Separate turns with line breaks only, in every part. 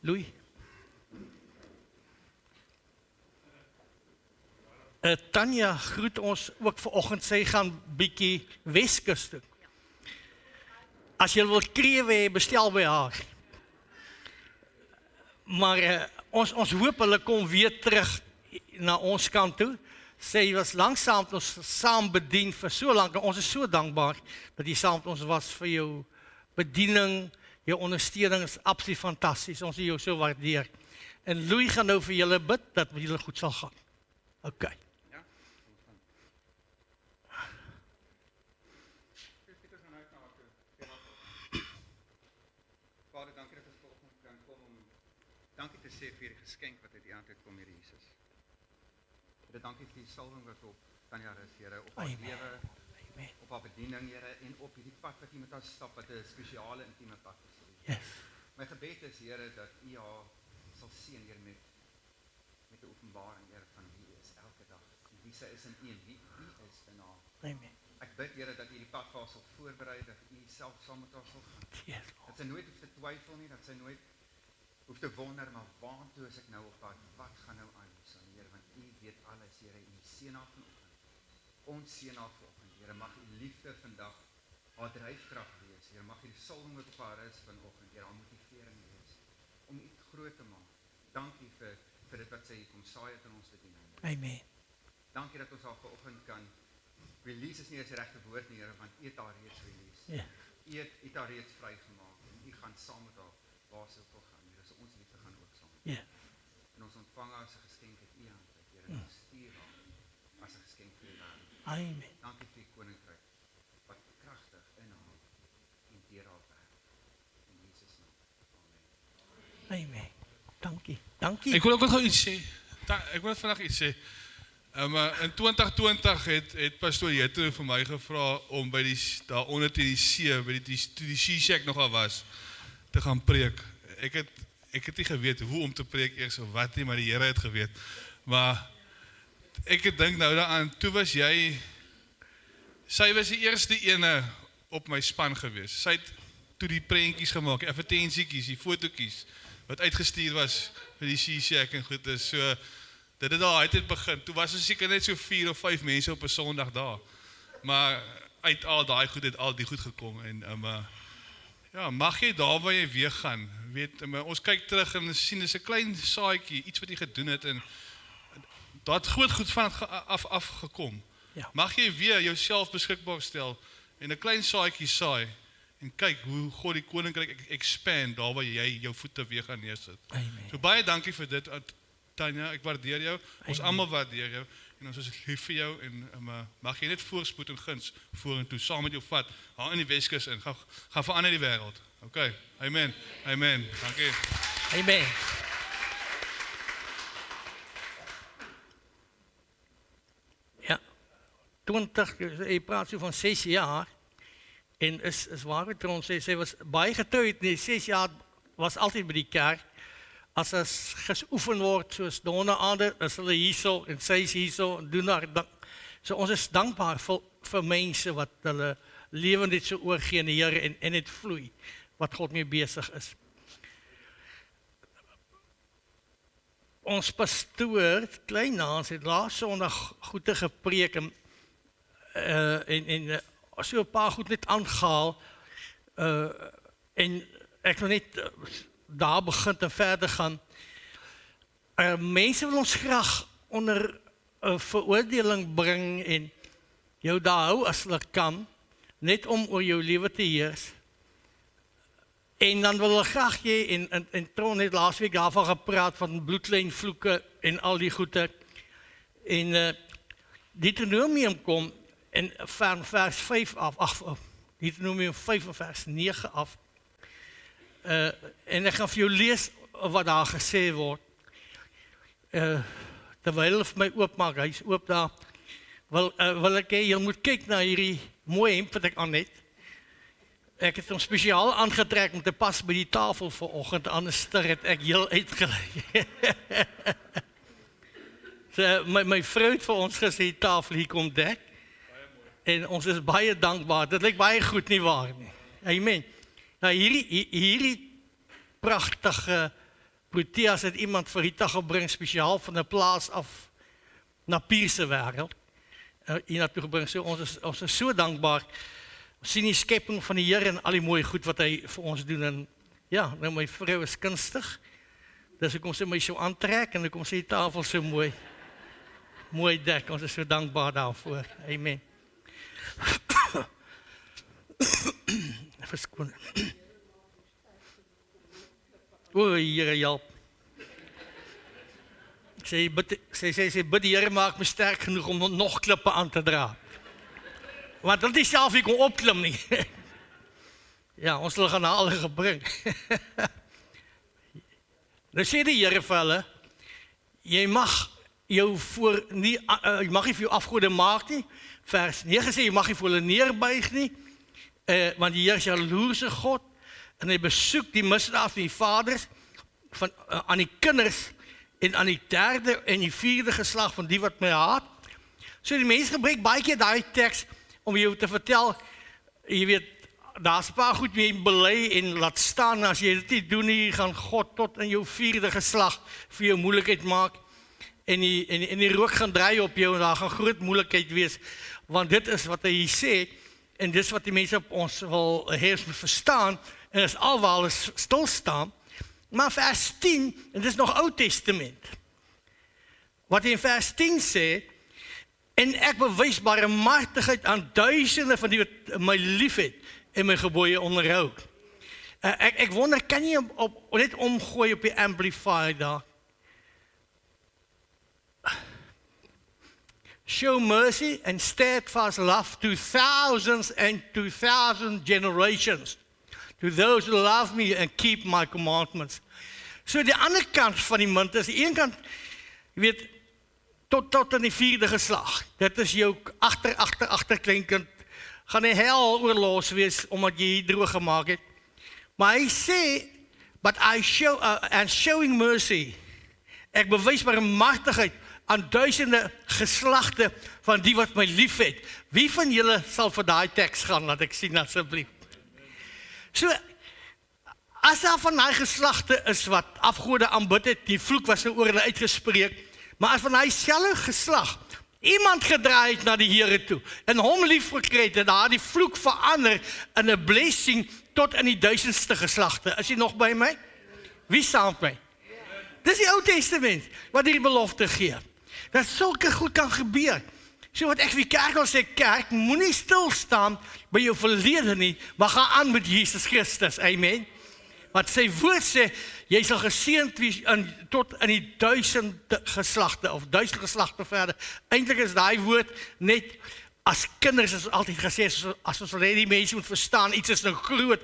Louis. Tanya groet ons ook vanoggend, sy gaan bietjie Weskus toe. As jy wil kreewe hê, bestel by haar. Maar ons hoop hulle kom weer terug na ons kant toe. Sy was lanksaam met ons saam bedien vir so lank. Ons is so dankbaar dat jy saam met ons was vir jou bediening, jou ondersteuning is absoluut fantasties. Ons het jou so waardeer. En Louis gaan nou vir julle bid dat julle goed sal gaan. OK.
Dankie te sê vir die geskenk wat uit die hand uitkom, Here Jesus. Here, dankie vir die salwing wat op Tanya is, Here, op haar lewe, op haar bediening, Here, en op hierdie pad wat jy met haar stap, wat 'n spesiale, intieme pad is.
Yes.
My gebed is, Here, dat U haar sal seën, Here, met 'n openbaring, Here, van wie U is elke dag, en wie sy is in U en wie U is in haar.
Amen.
Ek bid, Here, dat U die pad vir haar sal voorberei, dat U self saam met haar sal gaan.
Yes.
Dat sy nooit hoef te twyfel nie, dat sy nooit hoef te wonder, maar waartoe is ek nou op pad? Wat gaan nou aan, Here, want U weet alles, Here, en U seën haar vanoggend. Ons seën haar vanoggend, Here, mag U liefde vandag haar dryfkrag wees, Here, mag U die salwing wat op haar is vanoggend, Here, haar motivering wees, om U groot te maak. Dankie vir dit wat sy kom saai het in ons bediening.
Amen.
Dankie dat ons haar vanoggend kan, release is nie eens die regte woord nie, Here, want U het haar reeds release.
Yeah.
U het haar reeds vrygemaak, en U gaan saam met haar waar sy wil gaan, Here, so ons liefde gaan ook saam.
Yeah.
En ons ontvang haar as 'n geskenk uit U hand, Here, en ons stuur haar as 'n geskenk vir die wêreld.
Amen.
Dankie vir die koninkryk wat kragtig in haar en deur haar werk. In Jesus naam. Amen.
Amen. Dankie. Dankie.
Ek wil ook nog iets sê. Ek wil vandag iets sê. In 2020 het pastoor Jethro vir my gevra om by daar onder teen die see, by die Sea-Shack nogal was, te gaan preek. Ek het nie geweet hoe om te preek eers of wat nie, maar die Here het geweet. Maar ek het dink nou daaraan, sy was die eerste ene op my span gewees. Sy het toe die prentjies gemaak, die advertensiekies, die fotootjies, wat uitgestuur was vir die Sea-Shack en goed is. So, dit het al uit begin. Toe was er seker net so 4 of 5 mense op 'n Sondag daar. Maar uit al daai goed het al die goed gekom. En ja, mag jy daar waar jy weer gaan. Weet, ons kyk terug en sien dis 'n klein saadjie, iets wat jy gedoen het en dat groot goed van afgekom.
Ja.
Mag jy weer jouself beskikbaar stel en 'n klein saadjie saai en kyk hoe God die koninkryk expand daar waar jy jou voete weer gaan neersit.
Amen.
So baie dankie vir dit, Tanya, ek waardeer jou. Ons almal waardeer jou en ons is lief vir jou en mag jy net voorspoed en guns vorentoe saam met jou vat. Haar in die Weskus in. Gaan verander die wêreld. Okay. Amen. Amen. Dankie.
Amen. Ja. 20, jy praat so van 6 jaar. En is waar wat ons sê, sy was baie getroud, nee, 6 jaar was altyd by die kerk. As geoefen word, soos donderdaande, is hulle hierso, en sy is hierso, en doen haar dank. So ons is dankbaar vir mense wat hulle lewe net so oorgee aan die Here en het vloei, wat God mee besig is. Ons pastoor, Kleinhans, het laas Sondag goede gepreek en so 'n paar goed net aangehaal en ek wil net daar begin en verder gaan. Mense wil ons graag onder 'n veroordeling bring en jou daar hou as hulle kan, net om oor jou lewe te heers. En dan wil hulle graag jy, en Tron het laasweek daarvan gepraat van bloedlijnvloeke en al die goede. En Deuteronomium kom en van vers 5 af, Deuteronomium 5 en vers 9 af. En ek gaan vir jou lees wat daar gesê word. Terwyl hulle vir my oopmaak, hy is oop daar, wil ek hê, jy moet kyk na hierdie mooi hemp wat ek aan het. Ek het hom spesiaal aangetrek om te pas by die tafel vanoggend, anders het ek heel uitgelei. So, my vrou het vir ons gesê, die tafel hier kom dek. En ons is baie dankbaar, dit lyk baie goed nie waar nie. Amen. Nou hierdie pragtige Proteas het iemand vir Rita gebring, spesiaal van 'n plaas af na Pierse wêreld. Hier naartoe gebring. So ons is so dankbaar. Ons sien die skepping van die Here en al die mooi goed wat hy vir ons doen. En ja, nou my vrou is kunstig. Dus ek kom sy my so aantrek en ek kom sy die tafel so mooi dek. Ons is so dankbaar daarvoor. Amen. Verskoon. O, Here help. Sy bid die Here maak my sterk genoeg om nog klippe aan te dra. Want dit is self ek kon opklim nie. Ja, ons sal gaan alle gebring. Nou sê die Here vir hulle, jy mag jou jy mag nie vir jou afgode maak nie. Vers 9 sê, jy mag nie vir hulle neerbuig nie, want die Here is jaloerse God, en hy besoek die misdaad van die vaders, aan die kinders, en aan die derde en die vierde geslag van die wat my haat. So die mense gebruik baie keer daai teks om jou te vertel, jy weet, daar's 'n paar goed jy bely en laat staan, as jy dit nie doen nie, gaan God tot in jou vierde geslag vir jou moeilikheid maak, en die rook gaan draai op jou, en daar gaan groot moeilikheid wees, want dit is wat hy hier sê, en dis wat die mense op ons wil hê ons moet verstaan, en dis al waar hulle stil staan. Maar vers 10, en dit is nog Ou Testament, wat in vers 10 sê, en ek bewys barmhartigheid aan duisende van die wat my lief het, en my gebooie onderhou. Ek wonder, kan jy net omgooi op die Amplified daar? Show mercy and steadfast love to thousands and to thousand generations, to those who love me and keep my commandments. So die ander kant van die munt is, die een kant, jy weet, tot in die vierde geslag. Dit is jou agter kleinkind, gaan die hel oorlos wees, omdat jy hier droog gemaak het. Maar hy sê, but I show, and showing mercy, ek bewys barmhartigheid aan duisende geslagte van die wat my lief het. Wie van julle sal vir daai teks gaan, laat ek sien asseblief. So, as daar van daai geslagte is wat afgode aanbid het, die vloek was nou oor hulle uitgespreek, maar as van daai selfe geslag iemand gedraai het na die Here toe, en hom lief gekry het, daar die vloek verander in 'n blessing tot in die duisendste geslagte. Is jy nog by my? Wie saam met my? Dis die Ou Testament, wat die belofte gee. Dat sulke goed kan gebeur. So wat ek vir die kerk wil sê, kerk, moenie stil staan by jou verlede nie, maar gaan aan met Jesus Christus, amen. Want sy woord sê, jy sal geseënd wees tot in die duisende geslagte, of duisend geslagte verder. Eintlik is daai woord net, as kinders is altyd gesê, as ons die mense moet verstaan, iets is nou groot,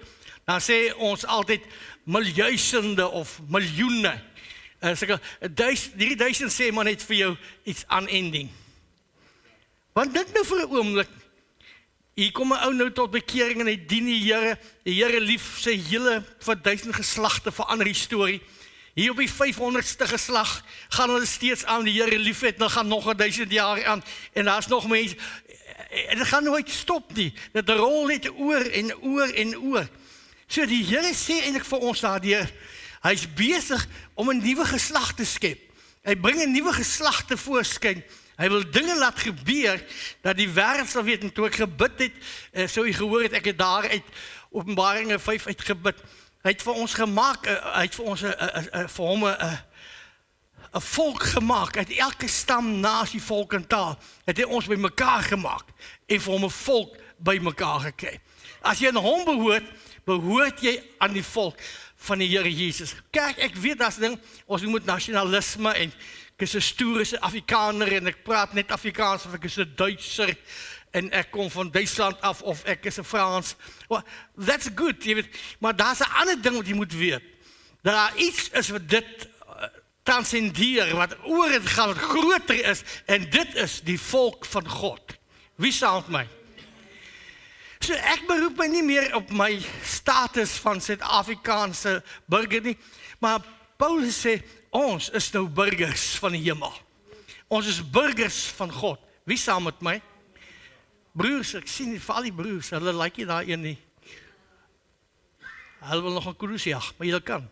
dan sê ons altyd miljoene of miljoene. Hierdie duisend sê maar net vir jou iets unending. Want dit nou vir 'n oomblik, hier kom 'n ou nou tot bekering en hy dien die Here lief, sy hele vir duisend geslagte verander die storie. Hier op die 500ste geslag gaan hulle steeds aan die Here lief het, dan gaan nog 1000 jaar aan, en daar's nog mense, dit gaan nooit stop nie, dit rol net oor en oor en oor. So die Here sê eintlik vir ons daardeur, hy is besig om 'n nuwe geslag te skep. Hy bring 'n nuwe geslag te voorskyn. Hy wil dinge laat gebeur, dat die wêreld sal weet, en toe ek gebid het, so u gehoor het, ek het daar uit Openbaringe 5 uitgebid. Hy het vir ons gemaak, hy het vir ons vir hom 'n volk gemaak, uit elke stam, nasie, volk en taal, het hy ons bymekaar gemaak, en vir hom 'n volk bymekaar gekry. As jy aan hom behoort jy aan die volk van die Here Jesus. Kijk, ek weet daar's ding, ons moet nasionalisme, en ek is 'n stoere Afrikaner, en ek praat net Afrikaans, of ek is 'n Duitser, en ek kom van Duitsland af, of ek is 'n Frans. Well, that's good, jy weet, maar daar's 'n ander ding wat jy moet weet. Dat daar iets is wat dit transcendeer, wat oor het gaan, wat groter is, en dit is die volk van God. Wie saam met my? So ek beroep my nie meer op my status van Suid-Afrikaanse burger nie, maar Paulus sê, ons is nou burgers van die hemel. Ons is burgers van God. Wie saam met my? Broers, ek sien vir al die broers, hulle like nie daar een nie. Hulle wil nog 'n cruise jag, maar julle kan.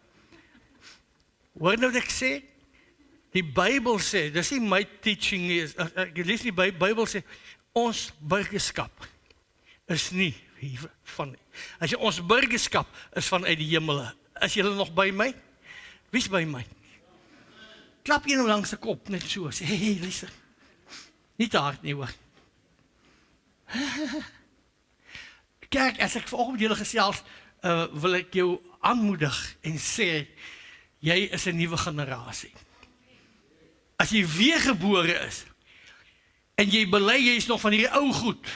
Hoor nou wat ek sê? Die Bybel sê, dis nie my teaching nie, ek lees die Bybel sê, ons burgerskap is nie hiervan nie. As jy ons burgerskap is vanuit die hemele. Is julle nog by my? Wie's by my? Klap een langs die kop, net so, sê, hey, luister. Nie te hard nie, hoor. Kijk, as ek vanoggend met julle gesels, wil ek jou aanmoedig en sê, jy is 'n nuwe generasie. As jy weergebore is, en jy bely jy is nog van hierdie ou goed,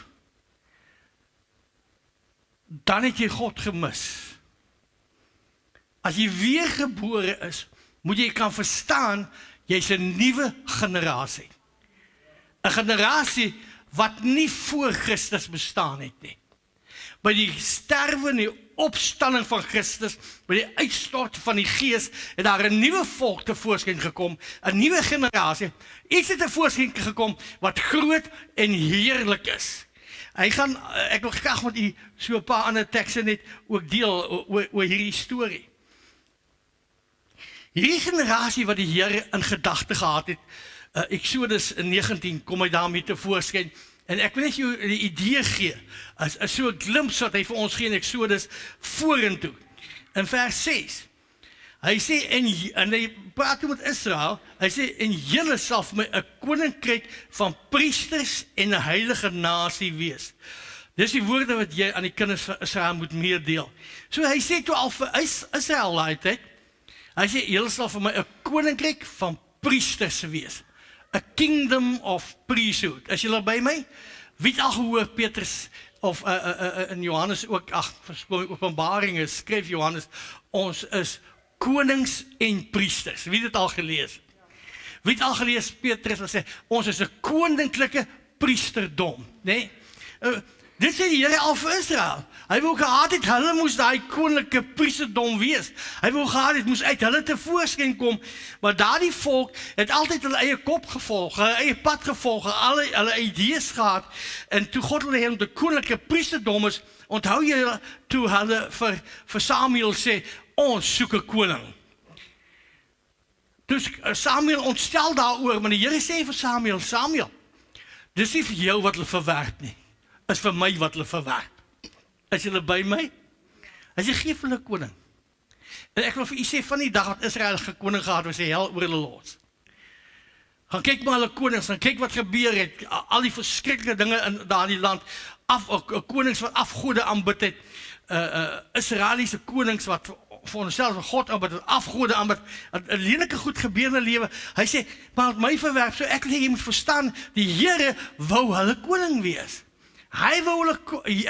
dan het jy God gemis. As jy weergebore is, moet jy kan verstaan, jy's 'n nuwe generasie. 'n Generasie wat nie voor Christus bestaan het nie. By die sterwe en die opstanding van Christus, by die uitstort van die Gees, het daar 'n nuwe volk tevoorskyn gekom, 'n nuwe generasie, iets het tevoorskyn gekom, wat groot en heerlik is. Ek wil graag met u so 'n paar ander tekste net ook deel oor hierdie storie. Hierdie generasie wat die Here in gedagte gehad het, Exodus 19 kom hy daarmee tevoorskyn, en ek wil net jou die idee gee, as so 'n glimpse wat hy vir ons gee in Exodus vorentoe. In vers 6, hy sê, en hy praat met Israel, hy sê, en julle sal vir my 'n koninkryk van priesters en 'n heilige nasie wees. Dis die woorde wat jy aan die kinders van Israel moet meedeel. So hy sê toe al vir Israel daai tyd, hy sê, julle sal vir my 'n koninkryk van priesters wees. A kingdom of priesthood. Is julle by my? Wie het al gehoor Petrus of in Johannes ook, Openbaring skryf Johannes, ons is konings en priesters. Wie het dit al gelees? Wie het al gelees Petrus wat sê, ons is 'n koninklike priesterdom, né? Dit sê die Here al vir Israel. Hy wou gehad het, hulle moes daai koninklike priesterdom wees. Hy wou gehad het, moes uit hulle tevoorskyn kom, maar daardie volk het altyd hulle eie kop gevolg, hulle eie pad gevolg, hulle idees gehad, en toe God hulle heen, die koninklike priesterdom is, onthou jy toe hulle vir Samuel sê, ons soek 'n koning. Dus Samuel ontstel daaroor, maar die Here sê vir Samuel, dis nie vir jou wat hulle verwerp nie, is vir my wat hulle verwerp. Is julle by my? As jy gee vir hulle koning. En ek wil vir u sê, van die dag dat Israel gekoning gehad, was hy hel oor hulle los. Gaan kyk maar hulle konings, gaan kyk wat gebeur het, al die verskriklike dinge in daardie land, konings wat afgode aanbid het, Israeliese konings wat vir onsself van God aanbid, afgode aanbid, 'n lelike goed gebeur in hulle lewe. Hy sê, maar het my verwerp, so ek wil jy moet verstaan, die Here wou hulle koning wees. Hy wou hulle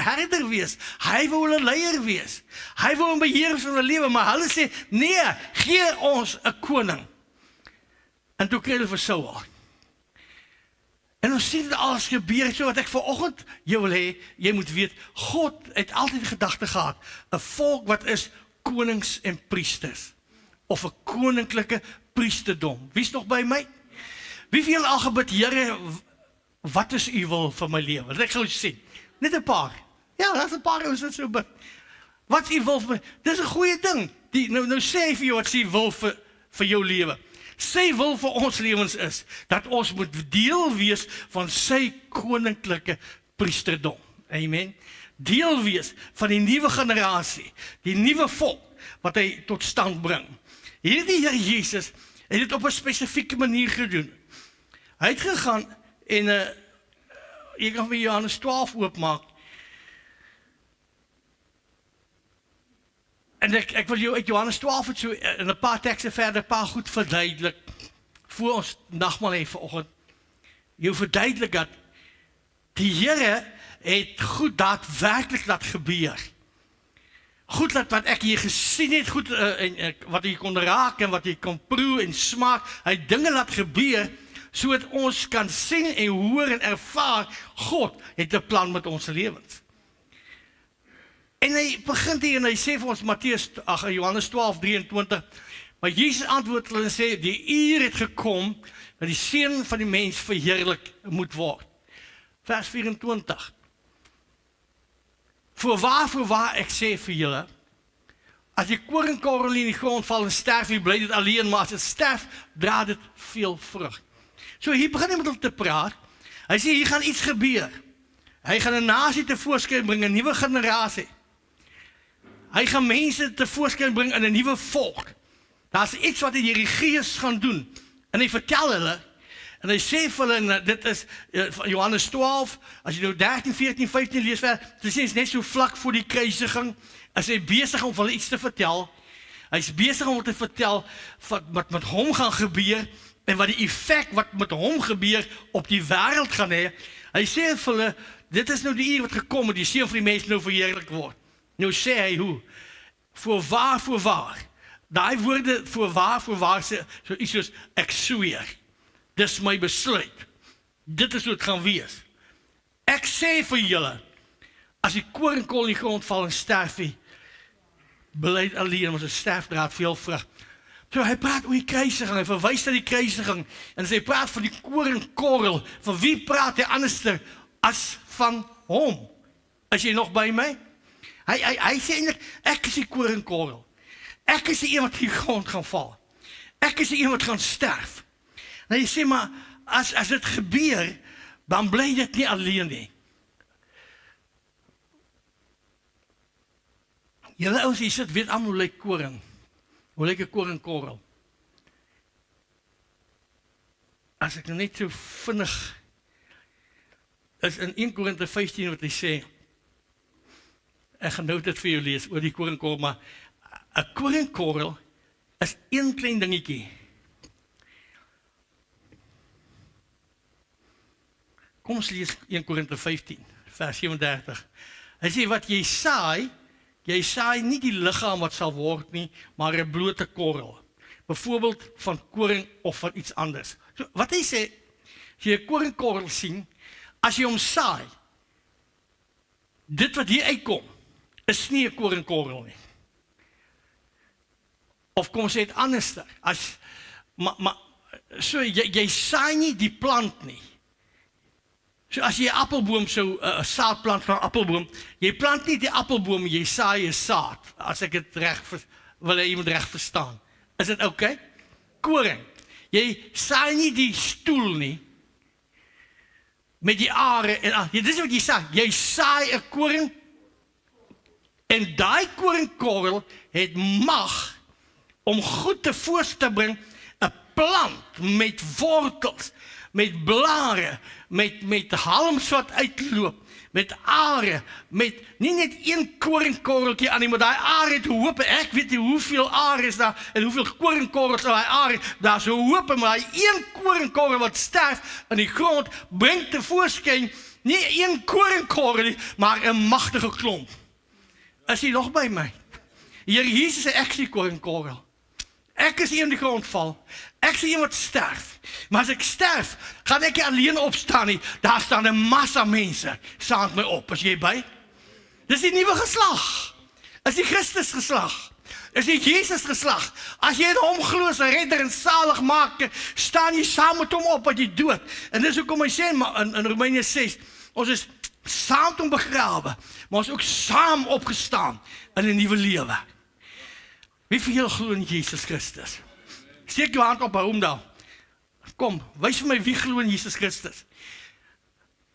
herder wees, hy wou hulle leier wees, hy wou 'n beheer van hulle lewe, maar hulle sê, nee, gee ons 'n koning. En toe kry hulle vir Saul. En ons sien dit alles gebeur, so wat ek vanoggend jou wil hê, jy moet weet, God het altyd gedagte gehad, 'n volk wat is konings en priesters, of 'n koninklike priesterdom. Wie's nog by my? Wie van julle al gebid, Here, wat is u wil vir my lewe? Dat ek gou sien. Net 'n paar. Ja, daar's 'n paar ouens wat so bid. Wat is u wil vir my? Dis 'n goeie ding. Nou sê hy vir jou wat sy wil vir jou lewe. Sy wil vir ons lewens is, dat ons moet deel wees van sy koninklike priesterdom. Amen. Deel wees van die nuwe generasie, die nuwe volk, wat hy tot stand bring. Hierdie Here Jesus het dit op 'n spesifieke manier gedoen. Hy het gegaan, en jy kan vir Johannes 12 oopmaak. En ek wil jou uit Johannes 12 het so in 'n paar tekste verder, 'n paar goed verduidelik, voor ons nagmaal hê vanoggend. Jou verduidelik dat die Here het goed daadwerklik laat gebeur. Goed wat ek hier gesien het, goed wat jy kon raak en wat jy kon proe en smaak, hy het dinge laat gebeur, sodat ons kan sien en hoor en ervaar, God het 'n plan met ons lewens. En hy begin hier en hy sê vir ons, Johannes 12:23, maar Jesus antwoord hulle en sê, die uur het gekom, dat die Seun van die mens verheerlik moet word. Vers 24. Voorwaar ek sê vir julle, As die koringkorrel in die grond val en sterf, jy bly dit alleen, maar as dit sterf, dra dit veel vrug. So hier begin hy met hom te praat. Hy sê, hier gaan iets gebeur. Hy gaan 'n nasie tevoorskyn bring, 'n nuwe generasie. Hy gaan mense tevoorskyn bring in 'n nuwe volk. Daar's iets wat hy deur die Gees gaan doen. En hy vertel hulle, en hy sê vir hulle, en dit is Johannes 12, as jy nou 13, 14, 15 lees verder, dit is net so vlak voor die kruisiging, is hy besig om vir hulle iets te vertel. Hy's besig om te vertel wat met hom gaan gebeur, en wat die effek wat met hom gebeur op die wêreld gaan hê. Hy sê vir hulle, dit is nou die uur wat gekom het, die seun van die mens nou verheerlik word. Nou sê hy hoe? Voorwaar. Daai woorde voorwaar sê so iets soos ek sweer. Dis my besluit. Dit is hoe dit gaan wees. Ek sê vir julle, as die koringkorrel in die grond val en sterf, bly dit alleen, want 'n sterf dra veel vrug. So hy praat oor die kruisiging, hy verwys na die kruisiging, en hy praat van die koringkorrel. Van wie praat hy anderster as van hom? Is jy nog by my? Hy sê eintlik, ek is die koringkorrel. Ek is die een wat in die grond gaan val. Ek is die een wat gaan sterf. En hy sê, maar as dit gebeur, dan bly dit nie alleen nie. Julle ouens hier sit, weet almal hoe lyk koring. Hoe lyk 'n koringkorrel? As ek nou net so vinnig, is in 1 Korinte 15 wat hy sê, ek gaan nou dit vir jou lees oor die koringkorrel, maar 'n koringkorrel is een klein dingetjie. Kom ons lees 1 Korinte 15, vers 37. Hy sê, wat jy saai nie die liggaam wat sal word nie, maar 'n blote korrel. Byvoorbeeld van koring of van iets anders. So, wat hy sê, as jy 'n koringkorrel sien, as jy hom saai, dit wat hier uitkom, is nie 'n koringkorrel nie. Of kom sê dit anderster, so jy saai nie die plant nie. So as jy 'n appelboom sou, 'n saadplant van 'n appelboom, jy plant nie die appelboom, jy saai 'n saad, as ek dit wil iemand reg verstaan. Is dit oukei? Koring. Jy saai nie die stoel nie, met die are, en dit is wat jy saai. Jy saai 'n koring, en daai koringkorrel het mag om goed te voors te bring, 'n plant met wortels, met blare, met halms wat uitloop, met are, met nie net een koringkorreltjie aan nie, maar daai are het hoop, ek weet nie hoeveel are is daar, en hoeveel koringkorrels daai are, daar is hoop, maar daai een koringkorrel wat sterf in die grond, bring tevoorskyn, nie een koringkorrel nie, maar 'n magtige klomp. Is jy nog by my? Here Jesus sê, ek is die koringkorrel. Ek is die een die grond val. Ek is die een wat sterf. Maar as ek sterf, gaan ek nie alleen opstaan nie. Daar staan 'n massa mense saam met my op. Is jy by? Dis die nuwe geslag. Is die Christus geslag. Is die Jesus geslag. As jy in hom glo as 'n redder en saligmaker, staan jy saam met hom op wat jy dood. En dis hoekom hy sê in Romeine 6, ons is saam met hom begrawe, maar ons is ook saam opgestaan in 'n nuwe lewe. Wie van julle glo in Jesus Christus? Steek jou hand op, hou hom daar. Kom, wys vir my wie glo in Jesus Christus.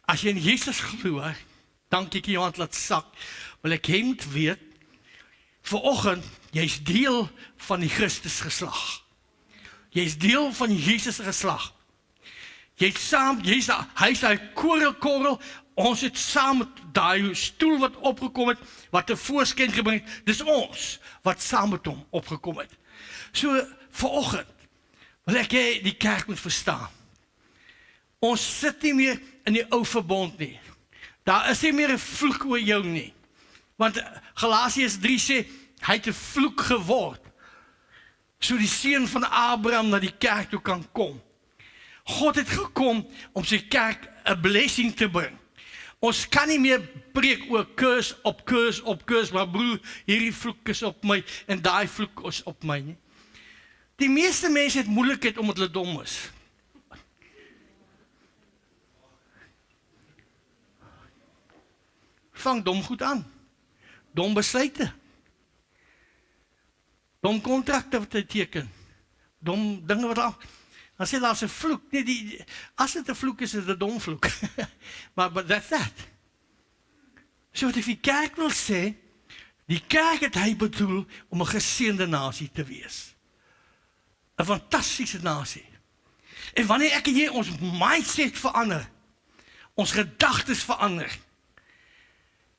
As jy in Jesus glo, dan kyk jy jou hand laat sak, wil ek jy moet weet, vanoggend, jy's deel van die Christus geslag. Jy's deel van Jesus geslag. Jy's saam, hy's daai koringkorrel, ons het saam met daai stoel wat opgekom het, wat tevoorskyn gebring het, dis ons wat saam met hom opgekom het. So, vanoggend, wil ek jy die kerk moet verstaan. Ons sit nie meer in die ou verbond nie. Daar is nie meer 'n vloek oor jou nie. Want Galasiërs 3 sê, hy het 'n vloek geword, so die seun van Abraham na die kerk toe kan kom. God het gekom om sy kerk 'n blessing te bring. Ons kan nie meer preek oor curse op curse op curse, maar broer, hierdie vloek is op my, en daai vloek is op my nie. Die meeste mense het moeilikheid omdat hulle dom is. Vang dom goed aan. Dom besluite. dom kontrakte wat hy teken, dom dinge wat al, dan sê daar's 'n vloek, nee, as dit 'n vloek is dit 'n dom vloek, but that's that. So wat die kerk wil sê, die kerk het hy bedoel om 'n geseënde nasie te wees. 'n fantastiese nasie. En wanneer ek en jy ons mindset verander, ons gedagtes verander,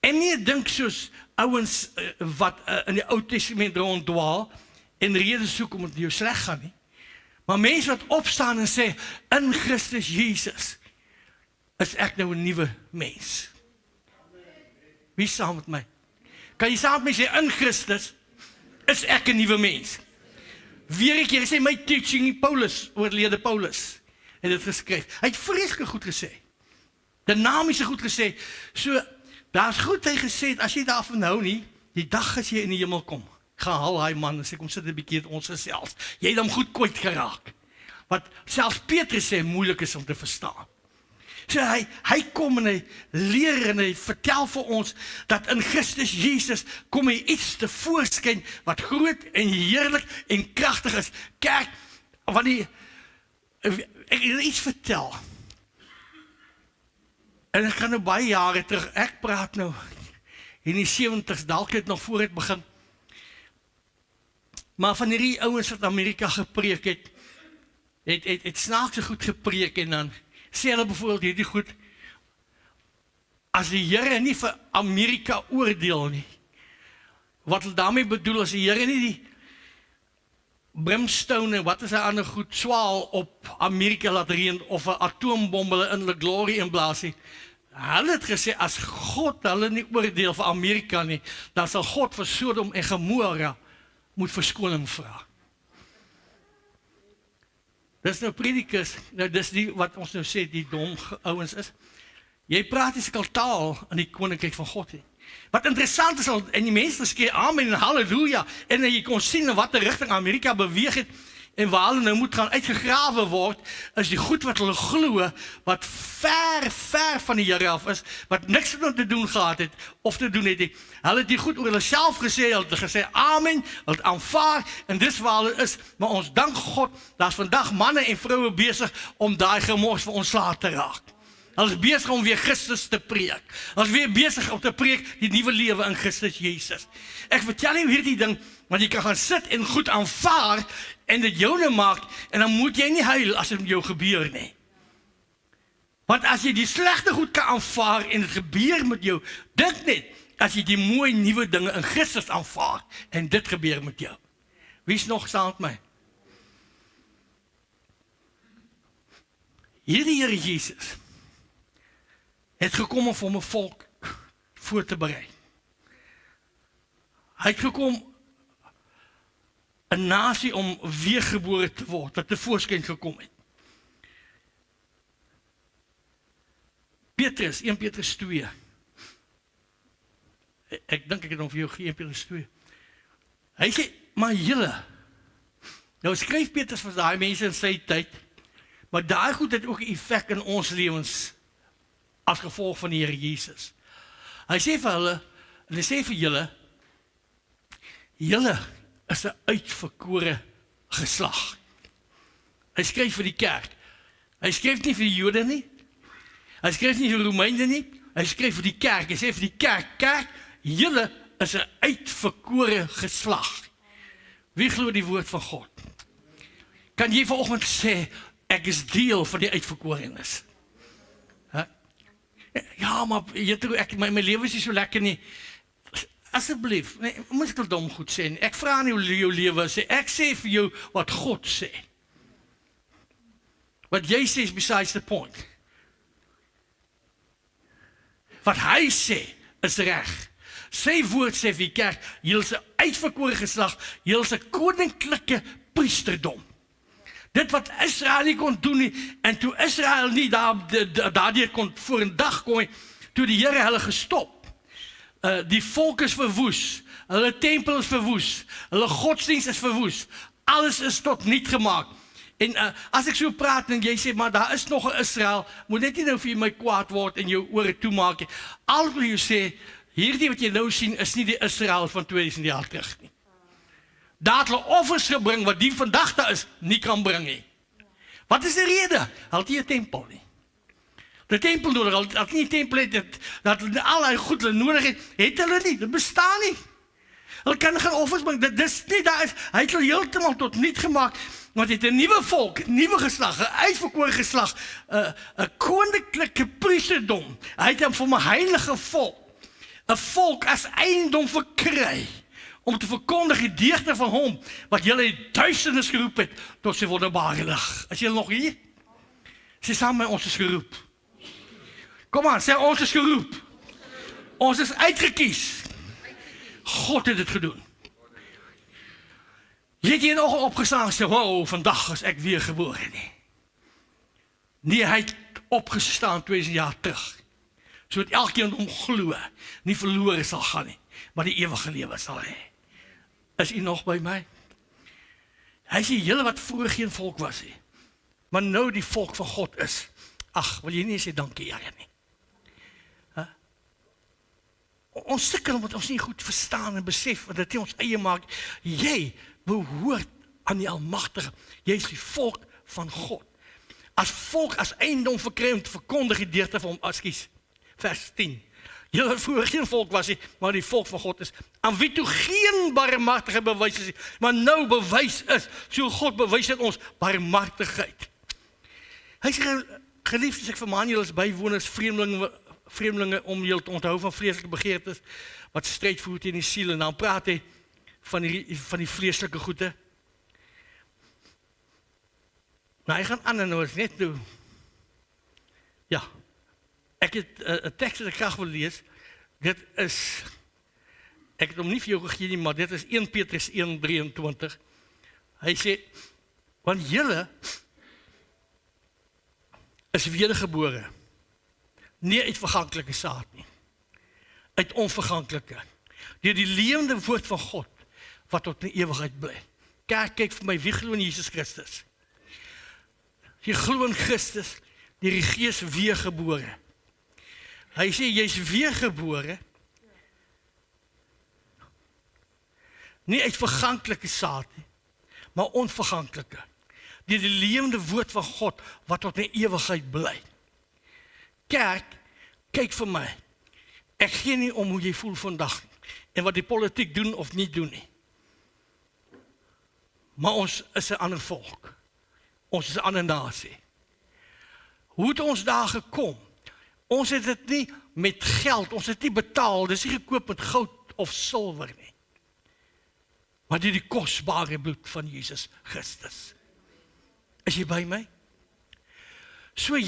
en nie dink soos ouens wat in die Ou Testament ronddwaal en redes soek om dit jou sleg gaan nie, maar mense wat opstaan en sê, in Christus Jesus is ek nou 'n nuwe mens. Wie is saam met my? Kan jy saam met my sê, in Christus is ek 'n nuwe mens? Weer 'n keer sê my teaching, Paulus, oorlede Paulus, het dit geskryf. Hy het vreeslik goed gesê. Dynamiese goed gesê. So, daar's goed hy gesê, as jy daarvan hou nie, die dag as jy in die hemel kom, gaan haal hy man, en sê, kom sit 'n bietjie met ons gesels. Jy het hom goed kwyt geraak. Wat selfs Petrus sê, moeilik is om te verstaan. So hy kom en hy leer en hy vertel vir ons, dat in Christus Jesus kom hy iets te voorskyn, wat groot en heerlik en kragtig is. Kerk, wanneer ek wil iets vertel, en ek gaan nou baie jare terug, ek praat nou, in die 70's, dalk het nog voor het begin, maar van hierdie ouens wat Amerika gepreek het snaakse goed gepreek, en dan sê hulle bijvoorbeeld hierdie goed, as die Here nie vir Amerika oordeel nie, wat hulle daarmee bedoel, as die Here nie die brimstone en wat is hy ander goed, swaal op Amerika laat reën, of 'n atoombom hulle in die glorie inblaas nie, hulle het gesê, as God hulle nie oordeel vir Amerika nie, dan sal God vir Sodom en Gomorra moet verskoning vra. Dis nou predikers, nou dis die wat ons nou sê, die dom ouens is. Jy praat nie sekal taal in die koninkryk van God nie. Wat interessant is, en die mense skree amen en halleluja, en jy kon sien in watter rigting Amerika beweeg het, en waar hulle nou moet gaan uitgegrawe word, is die goed wat hulle glo, wat ver van die Here af is, wat niks met hom te doen gehad het, of te doen het nie. Hulle het die goed oor hulle self gesê, hulle het gesê amen, hulle het aanvaar, en dis waar hulle is, maar ons dank God, daar's vandag manne en vroue besig, om daai gemors vir ons laat te raak. Hulle is besig om weer Christus te preek. Hulle is weer besig om te preek die nuwe lewe in Christus Jesus. Ek vertel jou hierdie ding, want jy kan gaan sit en goed aanvaar, en dit joune maak, en dan moet jy nie huil as dit met jou gebeur nie. Want as jy die slegte goed kan aanvaar, en dit gebeur met jou, dink net, as jy die mooi nuwe dinge in Christus aanvaar, en dit gebeur met jou. Wie is nog saam met my? Hierdie Here Jesus het gekom om vir my volk voor te berei. Hy het gekom 'n nasie om weergebore te word, wat tevoorskyn gekom het. Petrus, 1 Petrus 2. Ek dink ek het nog vir jou gegee 1 Petrus 2. Hy sê, maar julle, nou skryf Petrus vir daai mense in sy tyd, maar daai goed het ook 'n effek in ons lewens, as gevolg van die Here Jesus. Hy sê vir hulle, en hy sê vir julle is 'n uitverkore geslag. Hy skryf vir die kerk. Hy skryf nie vir die Jode nie. Hy skryf nie vir die Romeine nie. Hy skryf vir die kerk. Hy sê vir die kerk, julle is 'n uitverkore geslag. Wie glo die woord van God? Kan jy vanoggend sê, ek is deel van die uitverkorenes? Ja, maar my lewe is nie so lekker nie. Asseblief, nee, moet ek dom goed sê. Ek vra nie jou lewe sê. Ek sê vir jou wat God sê. Wat jy sê is besides the point. Wat hy sê is reg. Sy woord sê vir die kerk, julle is 'n uitverkore geslag, julle is 'n koninklike priesterdom. Dit wat Israel nie kon doen nie, en toe Israel nie daardeur kon voor 'n dag kom, toe die Here hulle gestop. Die volk is verwoes, hulle tempel is verwoes, hulle godsdienst is verwoes, alles is tot niet gemaakt. En as ek so praat en jy sê, maar daar is nog 'n Israel, moet net nie nou vir my kwaad word en jou ore toemaak nie. Al wil jy sê, hierdie wat jy nou sien is nie die Israel van 2000 jaar terug nie. Daar het hulle offers gebring wat die vandag daar is, nie kan bring nie. Wat is die rede? Hulle het nie 'n tempel nie. De tempel nodig, hulle het nie 'n tempel het, dat hulle al die goed hulle nodig het hulle nie, dit bestaan nie. Hulle kan geen offers bring, dit is nie, daar is, hy het hulle heeltemal tot niet gemaak, want hy het 'n nuwe volk, 'n nuwe geslag, 'n uitverkore geslag, 'n koninklike priesterdom, hy het hom vir 'n heilige volk, 'n volk as eiendom verkry, om te verkondig die deugde van hom, wat julle die duisternis geroep het, tot sy wonderbare lig. Is julle nog hier? Sê saam met ons is geroep. Kom aan, sê ons is geroep. Ons is uitgekies. God het dit gedoen. Jy het hier nog opgestaan en sê, wow, vandag is ek weer gebore nie. Nee, hy het opgestaan 2000 jaar terug. So dat elkeen hom glo, nie verlore sal gaan nie, maar die ewige lewe sal hê. Is u nog by my? Hy sê, julle wat vroeger geen volk was nie, maar nou die volk van God is. Ag, wil jy nie sê dankie, Here nie? Ons sukkel omdat ons nie goed verstaan en besef wat dit ons eie maak. Jy behoort aan die Almagtige. Jy is die volk van God. As volk, as eiendom verkry om te verkondig die deugde van hom. Ekskuus. Vers 10. Julle wat vroeger geen volk was nie, maar die volk van God is. Aan wie toe geen barmhartige bewys is nie, maar nou bewys is. So God bewys het ons barmhartigheid. Hy sê, geliefdes, ek vermaan julle as bywoners, vreemdelinge om julle te onthou van vleeslike begeertes, wat stryd voer teen die siel, en dan praat hy van die vleeslike goede. Nou, hy gaan aan en nou is net toe. Ja, ek het 'n teks wat ek graag wil lees, dit is, ek het hom nie vir jou gegee nie, maar dit is 1 Petrus 1:23. Hy sê, want julle is wedergebore, nie uit verganklike saad nie, uit onverganklike, deur die lewende woord van God, wat tot in ewigheid bly. Kyk vir my, wie glo in Jesus Christus? Jy glo in Christus, deur die Gees weergebore. Hy sê, jy is weergebore, nie uit verganklike saad nie, maar onverganklike, deur die lewende woord van God, wat tot in ewigheid bly. Kerk, kyk vir my. Ek gee nie om hoe jy voel vandag en wat die politiek doen of nie doen nie. Maar ons is 'n ander volk. Ons is 'n ander nasie. Hoe het ons daar gekom? Ons het dit nie met geld, ons het nie betaal, dis nie gekoop met goud of silwer nie. Maar deur die kosbare bloed van Jesus Christus. Is jy by my? So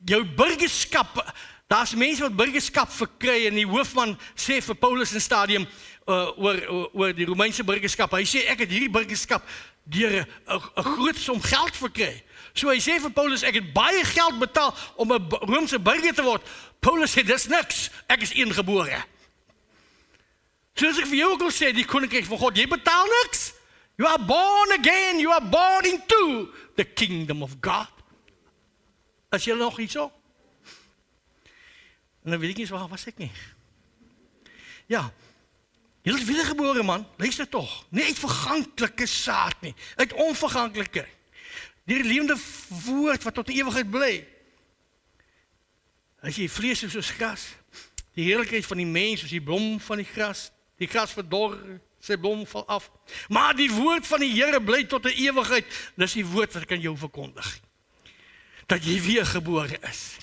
jou burgerskap, daar's mense wat burgerskap verkry en die hoofman sê vir Paulus in stadium oor die Romeinse burgerskap. Hy sê ek het hierdie burgerskap deur 'n groot som geld verkry. So hy sê vir Paulus ek het baie geld betaal om 'n Romeinse burger te word. Paulus sê dis niks, ek is ingebore. Soos ek vir jou ook al sê, die koninkryk van God, jy betaal niks. You are born again, you are born into the kingdom of God. As jy nog iets zo? En dan weet ek nie, waar was ek nie? Ja, jy is wedergebore man, luister toch. Nie uit verganklike saad nie, uit onverganklike. Die lewende woord wat tot die ewigheid bly. As jy vlees is soos gras, die heerlikheid van die mens soos die blom van die gras verdor, sy blom val af. Maar die woord van die Here bly tot die ewigheid, dis die woord wat ek aan jou verkondig. Dat jy weergebore is.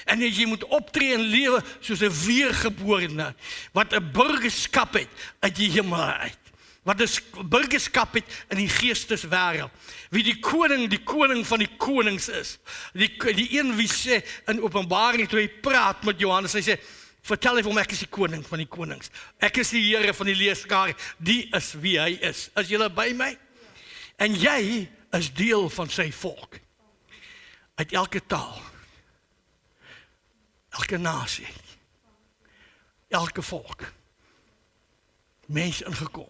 En jy moet optree en lewe soos 'n weergeborene, wat 'n burgerskap het uit die hemel uit. Wat 'n burgerskap het in die geesteswêreld. Wie die koning van die konings is. Die een wie sê in Openbaring toe hy praat met Johannes, hy sê, vertel hy vir hom, ek is die koning van die konings. Ek is die Here van die leerskare. Die is wie hy is. Is julle by my? En jy is deel van sy volk. Uit elke taal, elke nasie, elke volk, mense ingekom.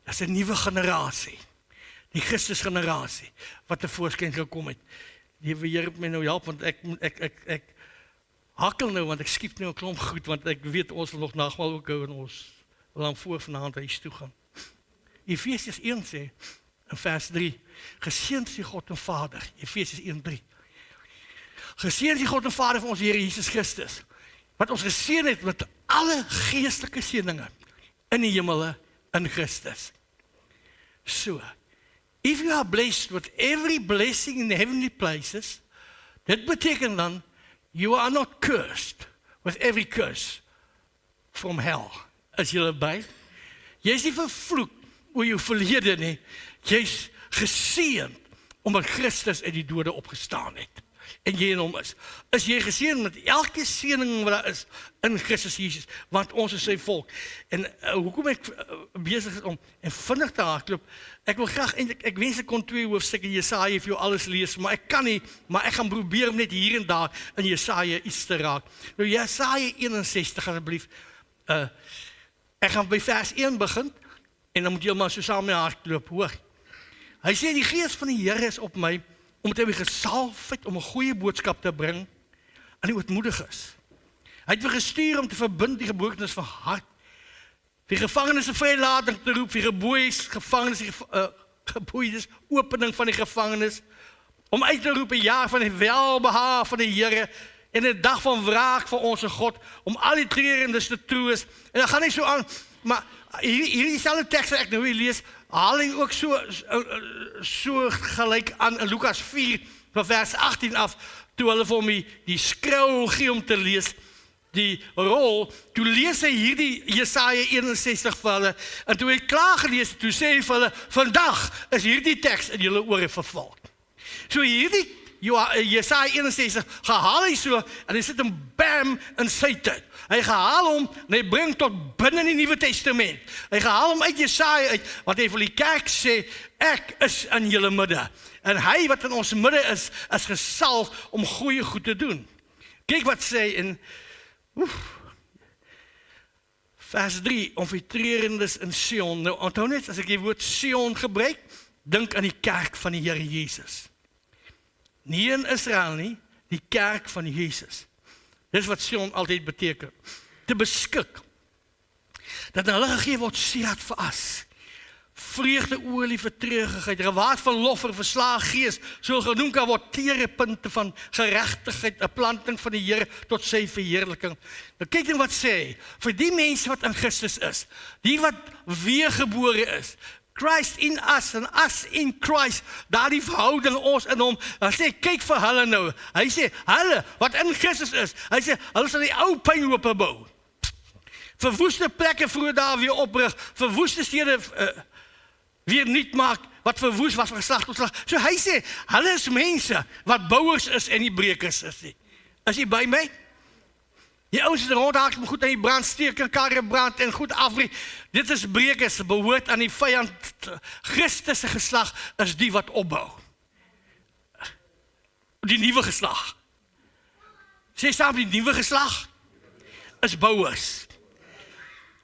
Dat is 'n nuwe generasie, die Christus generasie, wat tevoorskyn gekom het. Die Here moet my nou help, want ek hakkel nou, want ek skiep nou 'n klomp goed, want ek weet ons wil nog nagmaal ook hou en ons wil dan voor vanaand huis toe gaan. Efesiërs 1 sê, in vers 3, geseënd is die God en Vader, Efesiërs 1:3. Geseënd is die God en Vader van ons Here Jesus Christus, wat ons geseën het met alle geestelike seëninge in die hemele in Christus. So, if you are blessed with every blessing in the heavenly places, dit beteken dan, you are not cursed with every curse from hell. Is jy by? Jy is nie vervloek oor jou verlede nie, jy is geseënd omdat Christus uit die dode opgestaan het. En jy in hom is. Is jy geseën met elke seëning wat daar is in Christus Jesus, want ons is sy volk. En hoekom ek besig is om en vinnig te hardloop, ek wil graag eintlik, ek wens ek kon 2 hoofstukke Jesaja vir jou alles lees, maar ek kan nie, maar ek gaan probeer om net hier en daar in Jesaja iets te raak. Nou Jesaja 61 asseblief, ek gaan by vers 1 begin, en dan moet jy maar so saam met hardloop, hoor. Hy sê, die gees van die Here is op my, omdat hy my gesalf het om 'n goeie boodskap te bring aan die ootmoediges. Hy het my gestuur om te verbind die gebrokenes van hart, vir gevangenes 'n vrylating te roep, vir geboeides, opening van die gevangenes, om uit te roep 'n jaar van die welbehae van die Here, en 'n dag van wraak vir ons God, om al die treurendes te troos. En dan gaan hy so aan, maar hierdie selfde teks wat ek nou weer lees, haal hy ook so gelyk aan in Lukas 4, van vers 18 af, toe hulle vir hom die skrou gee om te lees, die rol, toe lees hy hierdie Jesaja 61 vir hulle, en toe hy klaar gelees het, toe sê hy vir hulle, vandag is hierdie teks in julle ore verval. So hierdie Jesaja 61, gehaal hy so, en hy sit hem bam in sy tyd. Hy gehaal hom, en hy bring tot binne die Nuwe Testament. Hy gehaal hom uit Jesaja uit, wat hy vir die kerk sê, ek is in julle midde. En hy wat in ons midde is gesalf om goeie goed te doen. Kyk wat sê in vers 3, om vir treurendes in Sion. Nou onthou net, as ek die woord Sion gebruik, dink aan die kerk van die Here Jesus. Nie in Israel nie, die kerk van Jesus. Dis wat Sion altyd beteken. Te beskik. Dat hulle gegee word sieraad vir as. Vreugde olie vir treurigheid, rewaard van lof vir verslae gees, so genoem kan word tere punte van geregtigheid, 'n planting van die Here tot sy verheerliking. Nou kyk net wat sê hy, vir die mense wat in Christus is, die wat weergebore is, Christ in us en us in Christ, daar die verhouding ons in hom, hy sê, kyk vir hulle nou, hy sê, hulle wat in Christus is, hy sê, hulle sal die ou puinhope bou, verwoeste plekke vroeër daar weer oprig, verwoeste stede weer nuut maak, wat verwoes was van geslag tot slag, so hy sê, hulle is mense, wat bouers is en nie brekers is nie, is jy by my? Die ouens het rondhaak om goed aan die brand steek en karre brand en goed afbreek. Dit is brekers, behoort aan die vyand. Christus se geslag is die wat opbou. Die nuwe geslag. Sê saam, die nuwe geslag is bouers.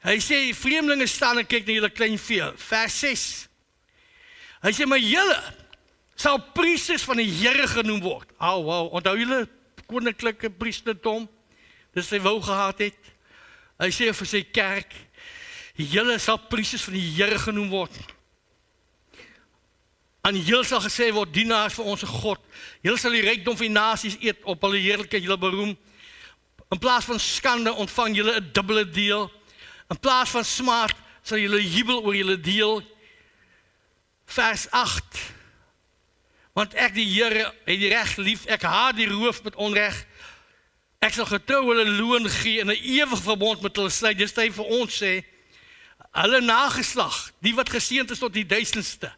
Hy sê, vreemdelinge staan en kyk na julle klein vee. Vers 6. Hy sê, maar julle sal priesters van die Here genoem word. Wow, onthou julle koninklike priesterdom? Dis sy wou gehad het. Hy sê vir sy kerk, julle sal priesters van die Here genoem word. Aan julle sal gesê word, dienaars vir ons God. Julle sal die rykdom van die nasies eet, op hulle heerlikheid julle beroem. In plaas van skande ontvang julle 'n dubbele deel. In plaas van smaad sal julle jubel oor julle deel. Vers 8. Want ek die Here het die reg lief, ek haat die roof met onreg. Ek sal getrou hulle loon gee en 'n ewige verbond met hulle sluit. Dis hy vir ons sê, hulle nageslag, die wat geseënd is tot die duisendste,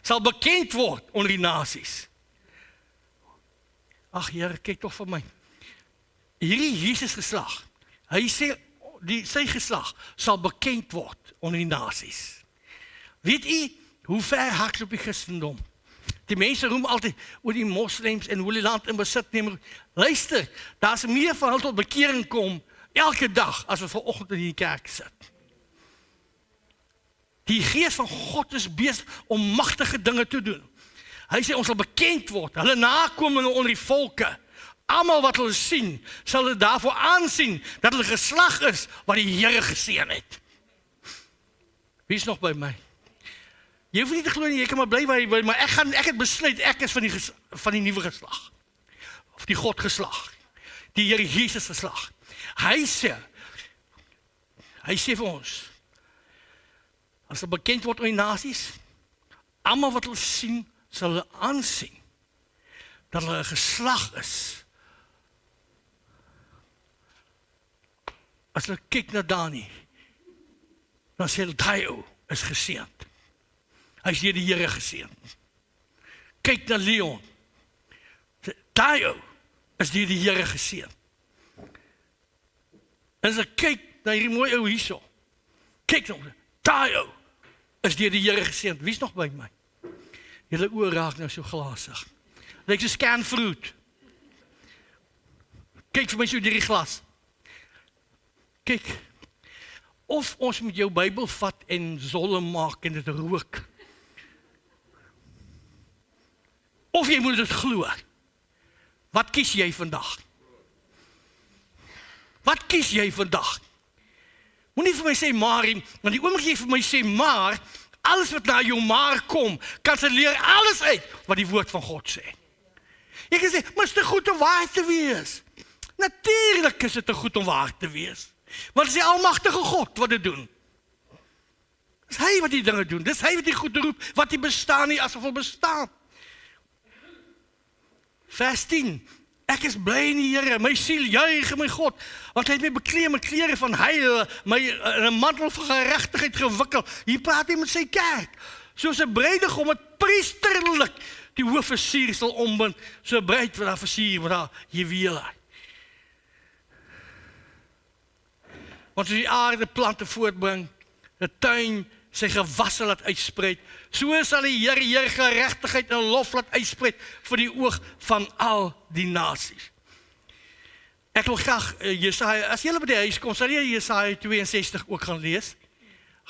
sal bekend word onder die nasies. Ag Here, kyk tog vir my. Hierdie Jesus geslag, hy sê, sy geslag sal bekend word onder die nasies. Weet u, hoe ver hardloop die Christendom? Die mense roem altyd oor die moslems en hoe die land in besit neem. Luister, daar is meer van hulle tot bekering kom elke dag as wat vanoggend in die kerk sit. Die gees van God is besig om magtige dinge te doen. Hy sê ons sal bekend word, hulle nakomelinge onder die volke. Almal wat hulle sien, sal hulle daarvoor aansien dat hulle geslag is wat die Here geseën het. Wie is nog by my? Jy hoef nie te glo nie, jy kan maar bly waar jy wil, maar ek het besluit, ek is van die nuwe geslag. Of die God geslag. Die Here Jesus geslag. Hy sê vir ons, as dit bekend word oor die nasies, almal wat hulle sien, sal hulle aansien, dat hulle 'n geslag is. As hulle kyk na Dani, dan sê hulle, Dayo is geseënd. Hy is deur die Here geseënd. Kyk na Leon. Dayo is deur die Here geseënd. En as ek kyk na hierdie mooi ou hierso, kyk nou, Dayo is deur die Here geseënd. Wie's nog by my? Julle oë raak nou so glasig. Lyk so scan fruit. Kyk vir my so deur die glas. Kyk, of ons moet jou Bybel vat en zolle maak en dit rook. Of jy moet dit glo. Wat kies jy vandag? Wat kies jy vandag? Moenie vir my sê maar, want die oomblik jy vir my sê maar, alles wat na jou maar kom, kanselleer alles uit wat die woord van God sê. Jy kan sê, maar is dit goed om waar te wees? Natuurlik is dit goed om waar te wees. Want dit is die almagtige God wat dit doen. Dis hy wat die dinge doen. Dis hy wat die goed roep, wat die bestaan nie asof hy bestaan. Vers 10. Ek is bly in die Here, my siel juig in my God, want hy het my bekleed met klere van heil, my in 'n mantel van geregtigheid gewikkel. Hier praat hy met sy kerk. Soos 'n bruidegom met priesterlik die hoofversier sal ombind, so 'n bruid wat haar versier met haar juwele. Want soos die aarde plante voortbring, die tuin sy gewasse laat uitspreid, so sal die Here geregtigheid en lof laat uitspreid vir die oog van al die nasies. Ek wil graag Jesaja, as julle by die huis kom, sal jy Jesaja 62 ook gaan lees.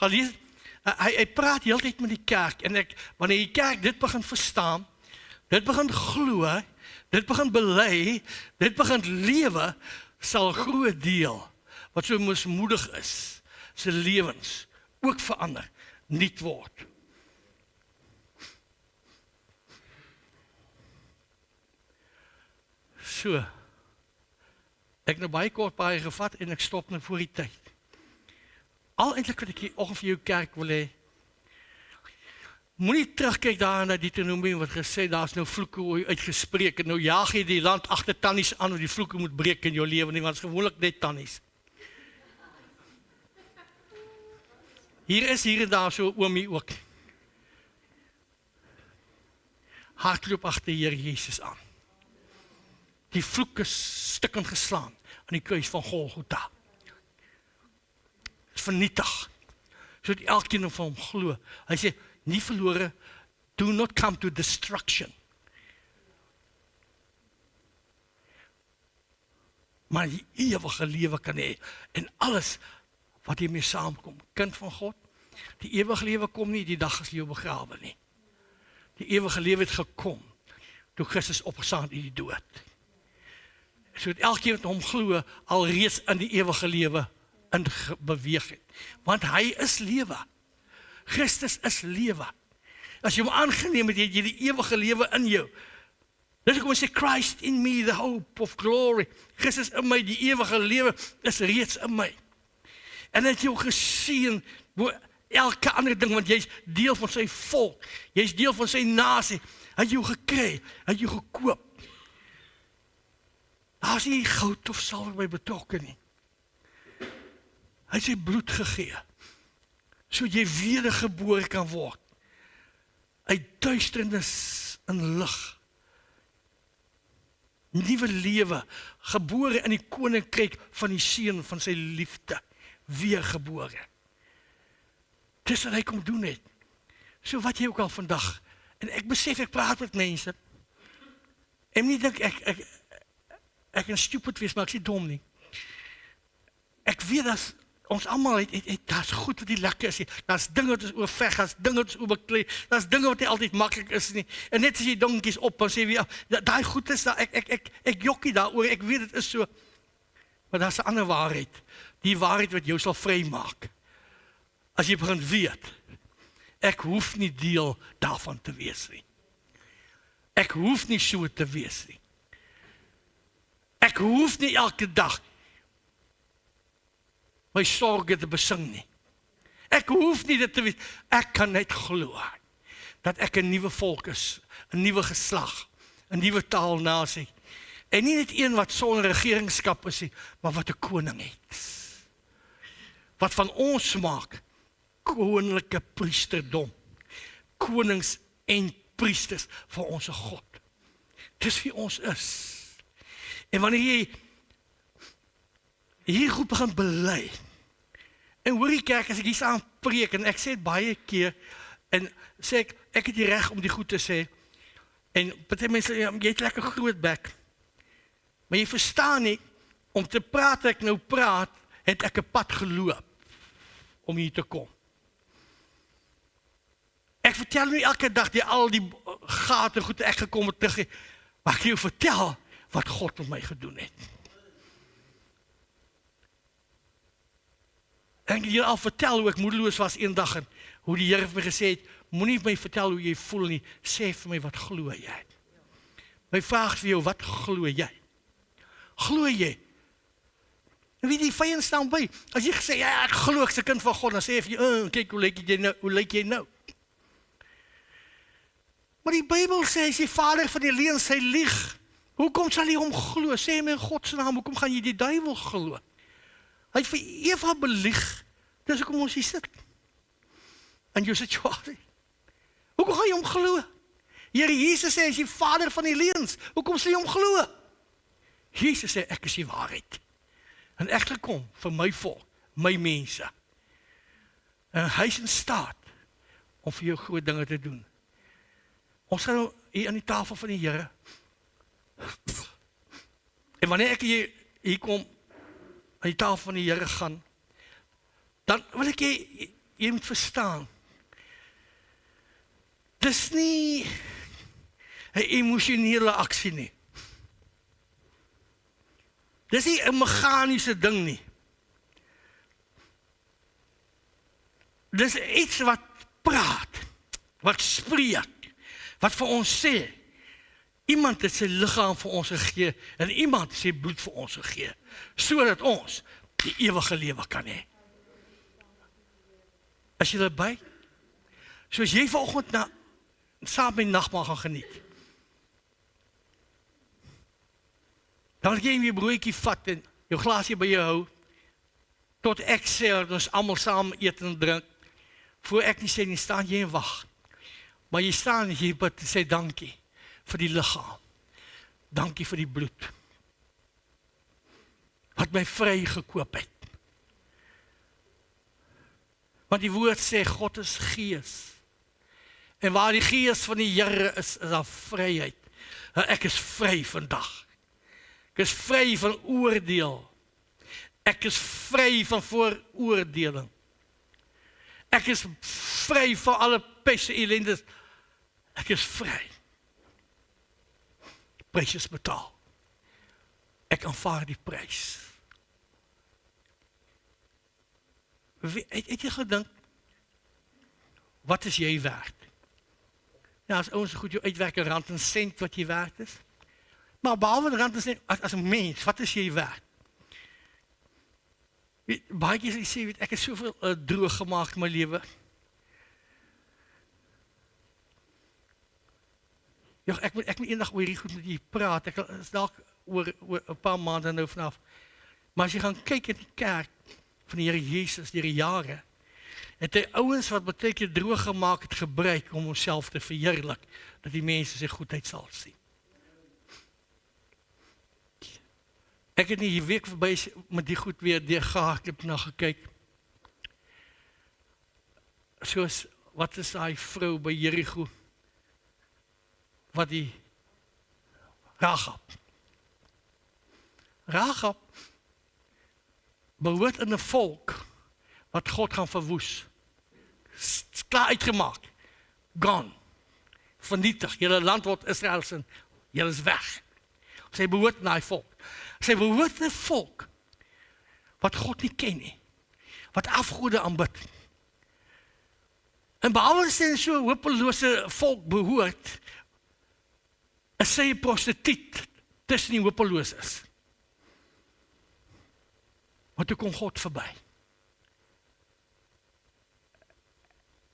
Hy praat heeltyd met die kerk, en wanneer die kerk dit begin verstaan, dit begin glo, dit begin bely, dit begin lewe, sal 'n groot deel wat so mismoedig is, sy lewens ook verander, nuut word. So, ek nou baie kort baie gevat en ek stop nou voor die tyd. Al eintlik wat ek hier oggend vir jou kerk wil hê, moenie terugkyk daarna die Deuteronomium wat gesê, daar's nou vloeke uitgespreek, en nou jaag jy die land agter tannies aan, wat die vloeke moet breek in jou lewe, nie, want het is gewoonlik net tannies. Hier en daar so oomie ook. Hardloop agter die Here Jesus aan. Die vloek is stukkend geslaan aan die kruis van Golgotha. Is vernietig. Sodat elkeen van hom glo. Hy sê, nie verlore, do not come to destruction. Maar die ewige lewe kan hê, en alles wat hiermee saamkom, kind van God, die ewige lewe kom nie die dag as jy jou begrawe nie. Die ewige lewe het gekom, toe Christus opgestaan uit die dood. So dat elkeen wat hom glo, alreeds in die ewige lewe beweeg het. Want hy is lewe. Christus is lewe. As jy hom aangeneem het, het jy die ewige lewe in jou. Dit is kom sê, Christ in me, the hope of glory. Christus in my, die ewige lewe is reeds in my. En het jou gesien, elke ander ding, want jy is deel van sy volk, jy is deel van sy nasie, hy het jou gekry, hy het jou gekoop. Daar is nie goud of silwer by betrokke nie. Hy het sy bloed gegee, so jy wedergebore kan word, uit duisternis in lig. Nuwe lewe, gebore in die koninkryk van die seun van sy liefde, weergebore. Dis wat hy kom doen het. So wat jy ook al vandag, en ek besef, ek praat met mense, en nie dink, ek is stupid wees, maar ek is nie dom nie. Ek weet dat ons allemaal dat is goed wat die lekker is, dat is dinge wat ons oorveg, dat is dinge wat ons oorbeklei, dat is dinge wat nie altyd makkelijk is nie, en net as jy donkies op, en sê, daai goed is daar, ek jokkie daar oor, ek weet het is so, maar dat is 'n ander waarheid, die waarheid wat jou sal vry maak, as jy begin weet, Ek hoef nie deel daarvan te wees nie. Ek hoef nie so te wees nie. Ek hoef nie elke dag my sorge te besing nie. Ek hoef nie dit te wees. Ek kan net glo dat ek 'n nuwe volk is, 'n nuwe geslag, 'n nuwe taalnasie. En nie net een wat sonder regeringskap is nie, maar wat 'n koning het. Wat van ons maak koninklike priesterdom. Konings en priesters vir ons God. Dis wie ons is. En wanneer jy hier goed begin bely, en hoor die kerk, as ek hier staan preek, en ek sê het baie keer, en sê ek het die reg om die goed te sê, en baie mense, ja, jy het lekker groot bek, maar jy verstaan nie, om te praat ek nou praat, het ek 'n pad geloop, om hier te kom. Ek vertel nie elke dag die al die gate goed ek gekom het terug, maar ek jou vertel wat God met my gedoen het. En ek het julle al vertel hoe ek moedeloos was eendag en hoe die Here vir my gesê het, moenie vir my vertel hoe jy voel nie, sê vir my wat glo jy. My vraag vir jou, wat glo jy? Glo jy? En wie die vyand staan by? As jy gesê ja, ek glo ek's 'n kind van God, dan sê hy vir jou, kyk hoe lyk jy nou? Maar die Bybel sê, hy is die vader van die leuns, hy lieg. Hoekom sal jy hom glo? Sê my in God se naam, hoekom gaan jy die duiwel glo? Hy het vir Eva belieg, dis hoekom ons hier sit. In jou situasie. Hoekom gaan jy hom glo? Here Jesus sê, hy is die vader van die leuns, hoekom sal jy hom glo? Jesus sê, ek is die waarheid. En ek gekom vir my volk, my mense. En hy is in staat om vir jou groot dinge te doen. Ons gaan nou hier aan die tafel van die Here. En wanneer ek hier kom, aan die tafel van die Here gaan, dan wil ek jy moet verstaan. Dis nie 'n emosionele aksie nie. Dis nie 'n meganiese ding nie. Dis iets wat praat, wat spreek, wat vir ons sê, iemand het sy liggaam vir ons gegee, en iemand het sy bloed vir ons gegee, sodat ons die ewige lewe kan hê. As jy by, soos jy vanoggend saam met nagmaal gaan geniet, dan wil jy 'n broodjie vat en jou glasie by jou hou, tot ek sê, dat ons almal saam eet en drink. Voor ek nie sê, nie staan jy en wag. Maar jy staan hier bid en sê dankie vir die liggaam. Dankie vir die bloed. Wat my vry gekoop het. Want die woord sê, God is gees. En waar die gees van die Here is daar vryheid. En ek is vry vandag. Ek is vry van oordeel. Ek is vry van vooroordeling. Ek is vry van alle peste ellendes. Ek is vry. Die prys is betaal. Ek aanvaar die prys. Het jy gedink, wat is jy werd? Ja, as ons goed jou uitwerk 'n rand en sent wat jy werd is. Maar behalwe 'n rand en sent, as 'n mens, wat is jy werd? Baie keer sê, ek het soveel droog gemaak in my lewe. Ja, ek moet eendag oor hierdie goed met jy praat. Ek is dalk oor 'n paar maande nou vanaf. Maar as jy gaan kyk in die kerk van die Here Jesus deur die jare, het hy ouens wat baie keer droog gemaak het gebruik om homself te verheerlik, dat die mense sy goedheid sal sien. Ek het nie die week verby met die goed weer deurgegaan, ek het na gekyk. Soos, wat is daai vrou by Jerigo? Wat die Rahab behoort in 'n volk wat God gaan verwoes. Klaar uitgemaak. Gone. Vernietig. Julle land word Israel se, julle is weg. Sy behoort na die volk. Sy behoort 'n volk wat God nie ken nie. Wat afgode aanbid. En behalwe sy in so hopelose volk behoort, is sy 'n prostituut tussen die hopeloses. Maar toe kom God verby.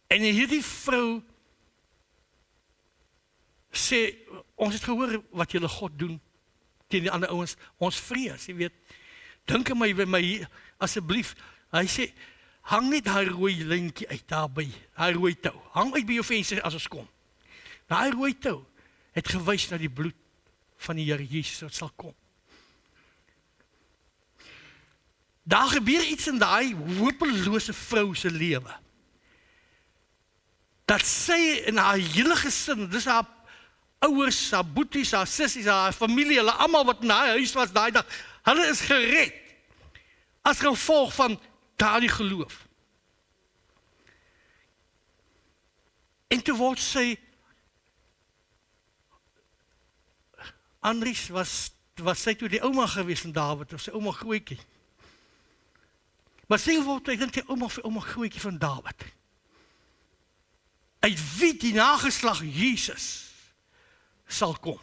En hierdie vrou sê, ons het gehoor wat julle God doen teen die ander ouens, ons vrees, jy weet. Dink aan my asseblief. Hy sê, hang net daai rooi lintjie uit daarby, daai rooi tou. Hang uit by jou venster as ons kom. Daai rooi tou het gewys na die bloed van die Here Jesus wat sal kom. Daar gebeur iets in daai hopelose vrou se lewe. Dat sy in haar hele gesin, dis haar ouers, haar boeties, haar sissies, haar familie, hulle almal wat in haar huis was daai dag, hulle is gered as gevolg van daardie geloof. En toe word sy, Andries was sy toe die ouma gewees in Dawid, of sy ouma Grootjie. Maar sy word, ek dink die ouma Grootjie van Dawid. Uit wie die nageslag Jesus sal kom.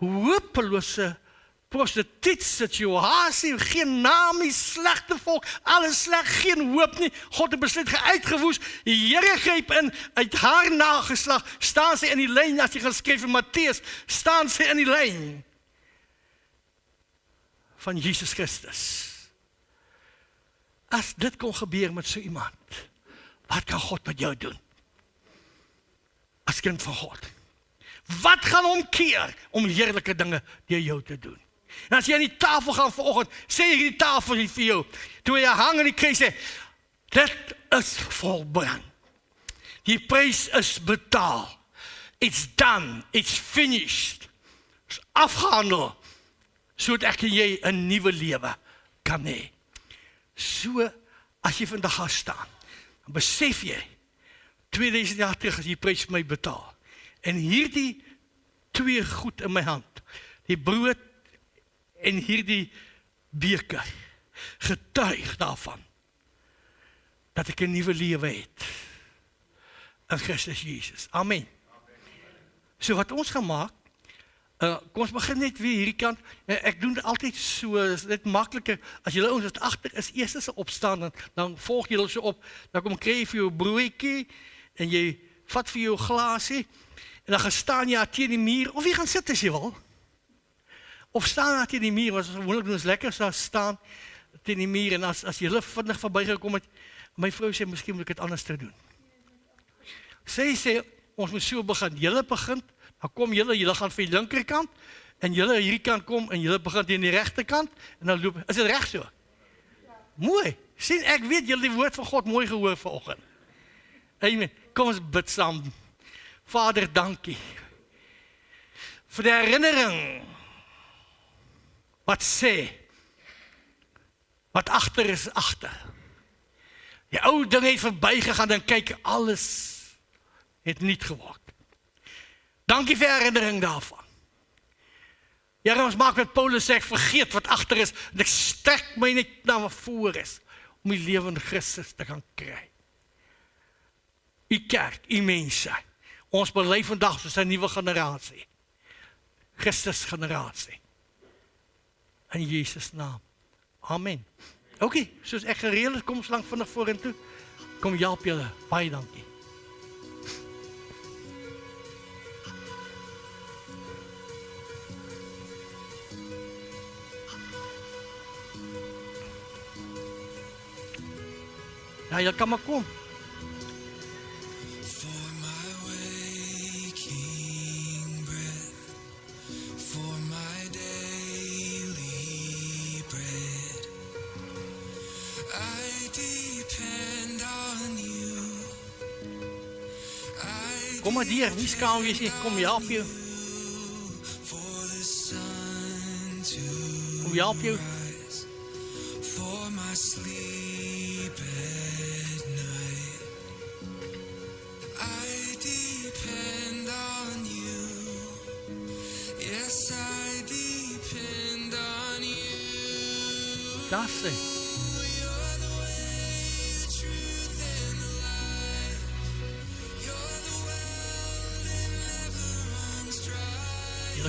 Hopelose prostituutsituasie, geen naam nie, slegte volk, alles sleg, geen hoop nie. God het besluit uitgewoes, die Here gryp in, uit haar nageslag, staan sy in die lyn, as jy gaan skryf in Matteus, staan sy in die lyn van Jesus Christus. As dit kon gebeur met so iemand, wat kan God met jou doen? As kind van God. Wat gaan omkeer om heerlijke dinge deur jou te doen? En as jy aan die tafel gaan vanoggend, sê jy die tafel hier vir jou, toe jy hang in die kruis sê, dit is volbring. Die prys is betaal. It's done, it's finished. Dit is afgehandel, sodat ek en jy 'n nuwe lewe kan hê. So, as jy vandag gaan staan, dan besef jy, 2000 jaar terug is die prys vir my betaal. En hierdie twee goed in my hand, die brood en hierdie beker, getuig daarvan, dat ek 'n nuwe lewe het, in Christus Jesus. Amen. So wat ons gaan maak, kom ons begin net weer hierdie kant, ek doen dit altyd so, is dit makliker, as julle ons wat agter is, eers se opstaan, dan volg julle so op, dan kom kry jy vir jou broodjie, en jy vat vir jou glasie, en dan gaan staan jy teen die muur, of jy gaan sit as jy wil, of staan teen die muur, wat ons gewoonlik doen is lekker, so staan teen die muur, en as julle vinnig verbygekom het, my vrou sê, miskien moet ek dit anders te doen. Sy sê, ons moet so begin, julle begin, dan kom julle gaan vir die linkerkant, en julle hierdie kant kom, en julle begin teen die regterkant, en dan loop, is dit reg so? Ja. Mooi, sien, ek weet julle die woord van God mooi gehoor vanoggend. Amen, kom ons bid saam. Vader, dankie, vir die herinnering, wat sê, wat agter is agter. Die ou ding het verbygegaan, en kyk, alles het niet geword. Dankie vir herinnering daarvan. Ja, ons maak wat Paulus sê, ek vergeet wat agter is, en ek strek my net na wat voor is, om die lewende Christus te gaan kry. U kerk, u mense, ons beleef vandag soos 'n nuwe generasie, Christus generasie, in Jesus naam, amen. Oké, soos ek gereël het, kom ons lang vinnig vorentoe, kom help julle, baie dankie. Ja, jy kan maar kom.
For my waking breath, for my daily bread, I depend on you.
Kom maar hier, nie skaam wees nie, kom help jou.
For the sun to
Kom help jou.
rise, for my sleep at night. I depend on you. Yes, I depend on you.
Daar sê.
You're the way, the truth, and the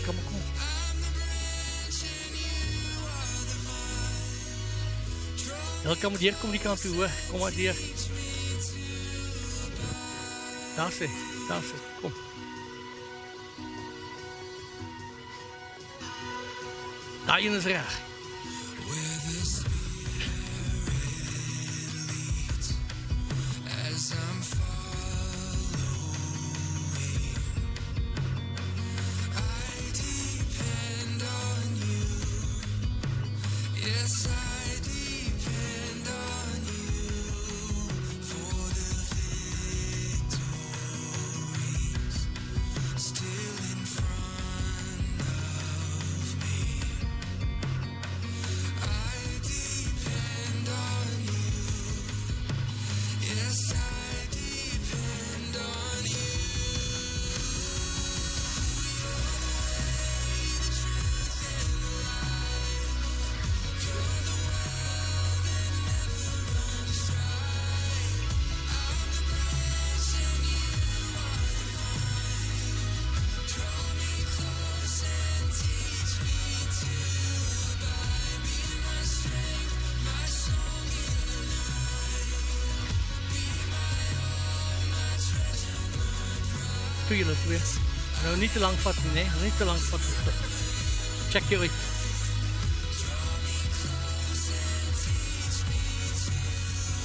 Hulle kan maar kom. Hulle kan maar deurkom die kant toe, hoor. Kom maar deur. Daar sê, kom. Daai een is reg.
As I'm following, I depend on you. Yes, I depend on you for the victories still in front of me. I depend on you. Yes, I depend on you.
Toe julle twee. Nou nie te lang vat nie, nee. Nie te lang vat nie. Check jou uit.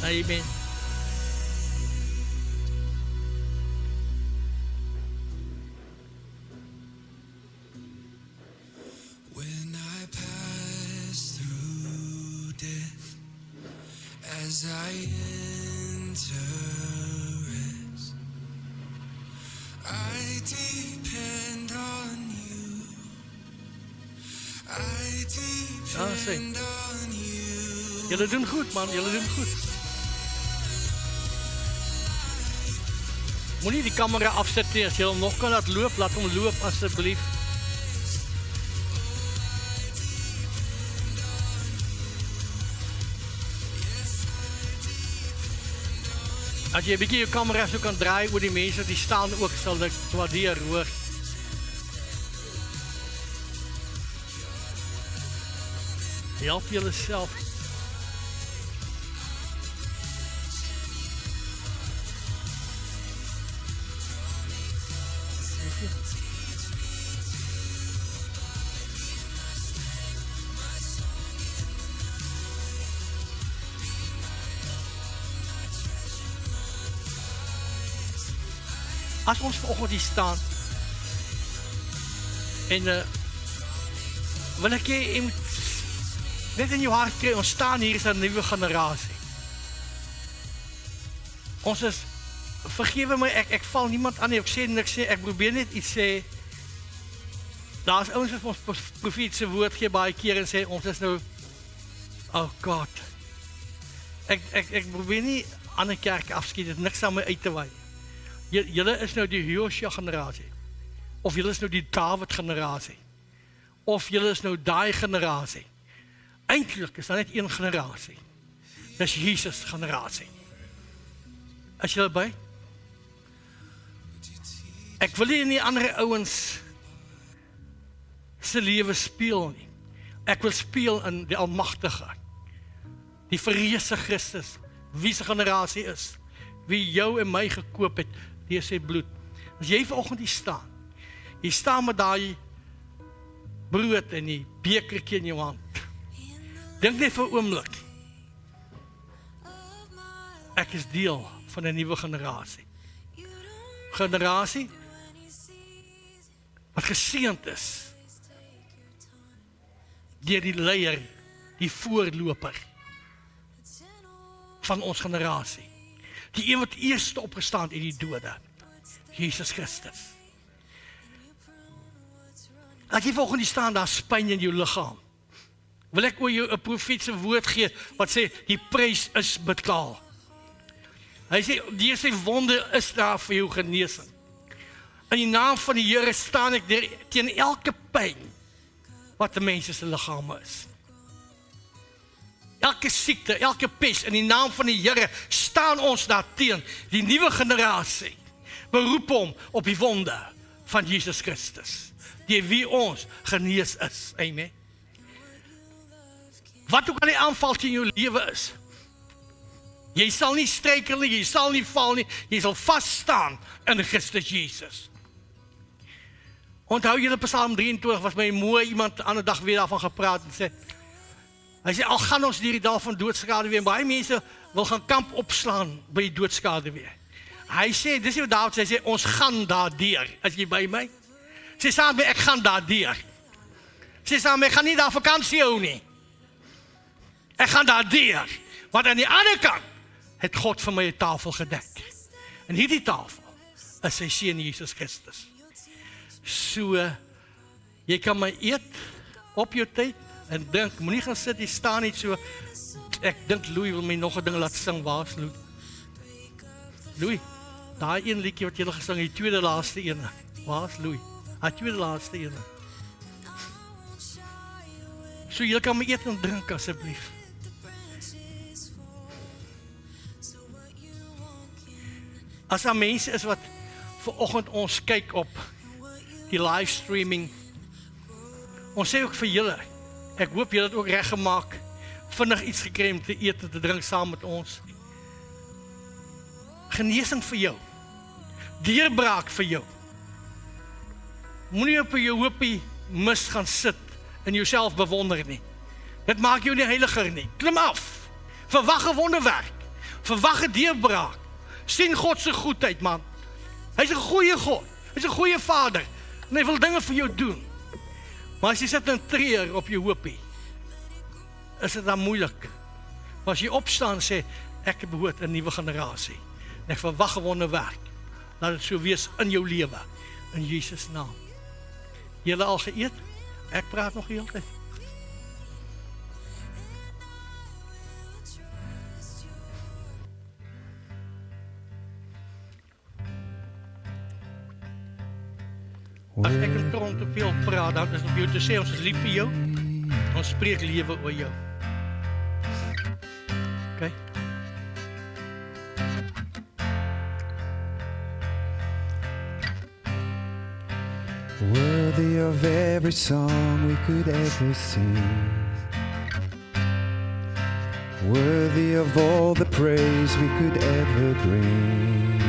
Amen.
When I pass through death, as I enter rest, I depend on you. I depend on you.
Julle doen goed, man. Julle doen goed. Moenie die kamera afsit nie. As jy hom nog kan laat loop, laat hom loop asseblief. As jy 'n bietjie jou kamera so kan draai oor die mense die staan ook, sal ek waardeer, hoor. Help julle self. As ons vanoggend hier staan en wil ek jy moet net in jou hart kry, ons staan hier is 'n nuwe generasie. Ons is, vergewe my, ek val niemand aan nie, ek sê niks sê, ek probeer net iets sê. Daar is ouens wat ons profetiese woord gee baie keer en sê, ons is nou, oh God. Ek probeer nie ander kerk afskiet, dit niks aan my uit te waai. Julle is nou die Joshua generasie, of julle is nou die David generasie, of julle is nou daai generasie. Eintlik is daar net een generasie. Dis Jesus generasie. As julle by? Ek wil nie in die ander ouens se lewe speel nie. Ek wil speel in die Almagtige, die verreëse Christus, wie se generasie is, wie jou en my gekoop het deur sy bloed. As jy vanoggend hier staan met daai brood en die bekertjie in jou hand. Dink net vir 'n oomblik. Ek is deel van 'n nuwe generasie. Generasie wat geseënd is deur die leier, die voorloper van ons generasie. Die een wat eerste opgestaan uit die dode, Jesus Christus. As jy volgende die staan, daar is pyn in jou liggaam. Wil ek oor jou 'n profetiese woord gee, wat sê, die prys is betaal. Hy sê, deur sy wonde is daar vir jou genesing. In die naam van die Here staan ek teen elke pyn, wat 'n mens se liggaam is. Elke siekte, elke pes, in die naam van die Here staan ons daar teen. Die nuwe generasie beroep hom op die wonde van Jesus Christus, deur wie ons genees is. Amen. Wat ook al die aanval in jou lewe is, jy sal nie struikel nie, jy sal nie val nie, jy sal vas staan in Christus Jesus. Onthou julle Psalm 23, was my mooi, iemand ander dag weer daarvan gepraat en sê, hy sê, al gaan ons deur die dal van doodskade weer, baie mense wil gaan kamp opslaan by die doodskade weer. Hy sê, dis wat David sê, hy sê, ons gaan daardeur, as jy by my, sê saam met ek gaan daardeur, sê saam met ek gaan nie daar vakansie hou nie, ek gaan daardeur, want aan die ander kant, het God vir my 'n tafel gedek, en hierdie tafel, is sy seun Jesus Christus. So, jy kan my eet, op jou tyd, en dink, moenie gaan sit, jy staan nie so, ek dink Louis wil my nog 'n ding laat sing, waar is Louis? Louis, daai een liedjie wat jy gesing, die tweede laaste ene, waar is Louis? Die tweede laaste ene. So, jy kan my eet en drink asseblief. As daar mense is wat vanoggend ons kyk op die livestreaming, ons sê ook vir julle, ek hoop julle het ook reg gemaak, vinnig iets gekry om te eet en te drink saam met ons. Genesing vir jou, deurbraak vir jou. Moenie op jou hoopie mis gaan sit en jouself bewonder nie. Dit maak jou nie heiliger nie. Klim af, verwag 'n wonderwerk, verwag 'n deurbraak. Sien God se goedheid, man. Hy's 'n goeie God, hy's 'n goeie Vader, en hy wil dinge vir jou doen. Maar as jy sit en treur op jou hoopie, is dit dan moeilik. Maar as jy opstaan en sê, ek behoort 'n nuwe generasie, en ek verwag 'n wonderwerk, laat dit so wees in jou lewe, in Jesus naam. Julle al geëet? Ek praat nog die hele tyd. As ek in tron te veel praat, dan is het op jou te sê, ons is lief vir jou, ons spreek lewe oor jou. Okay?
Worthy of every song we could ever sing, worthy of all the praise we could ever bring,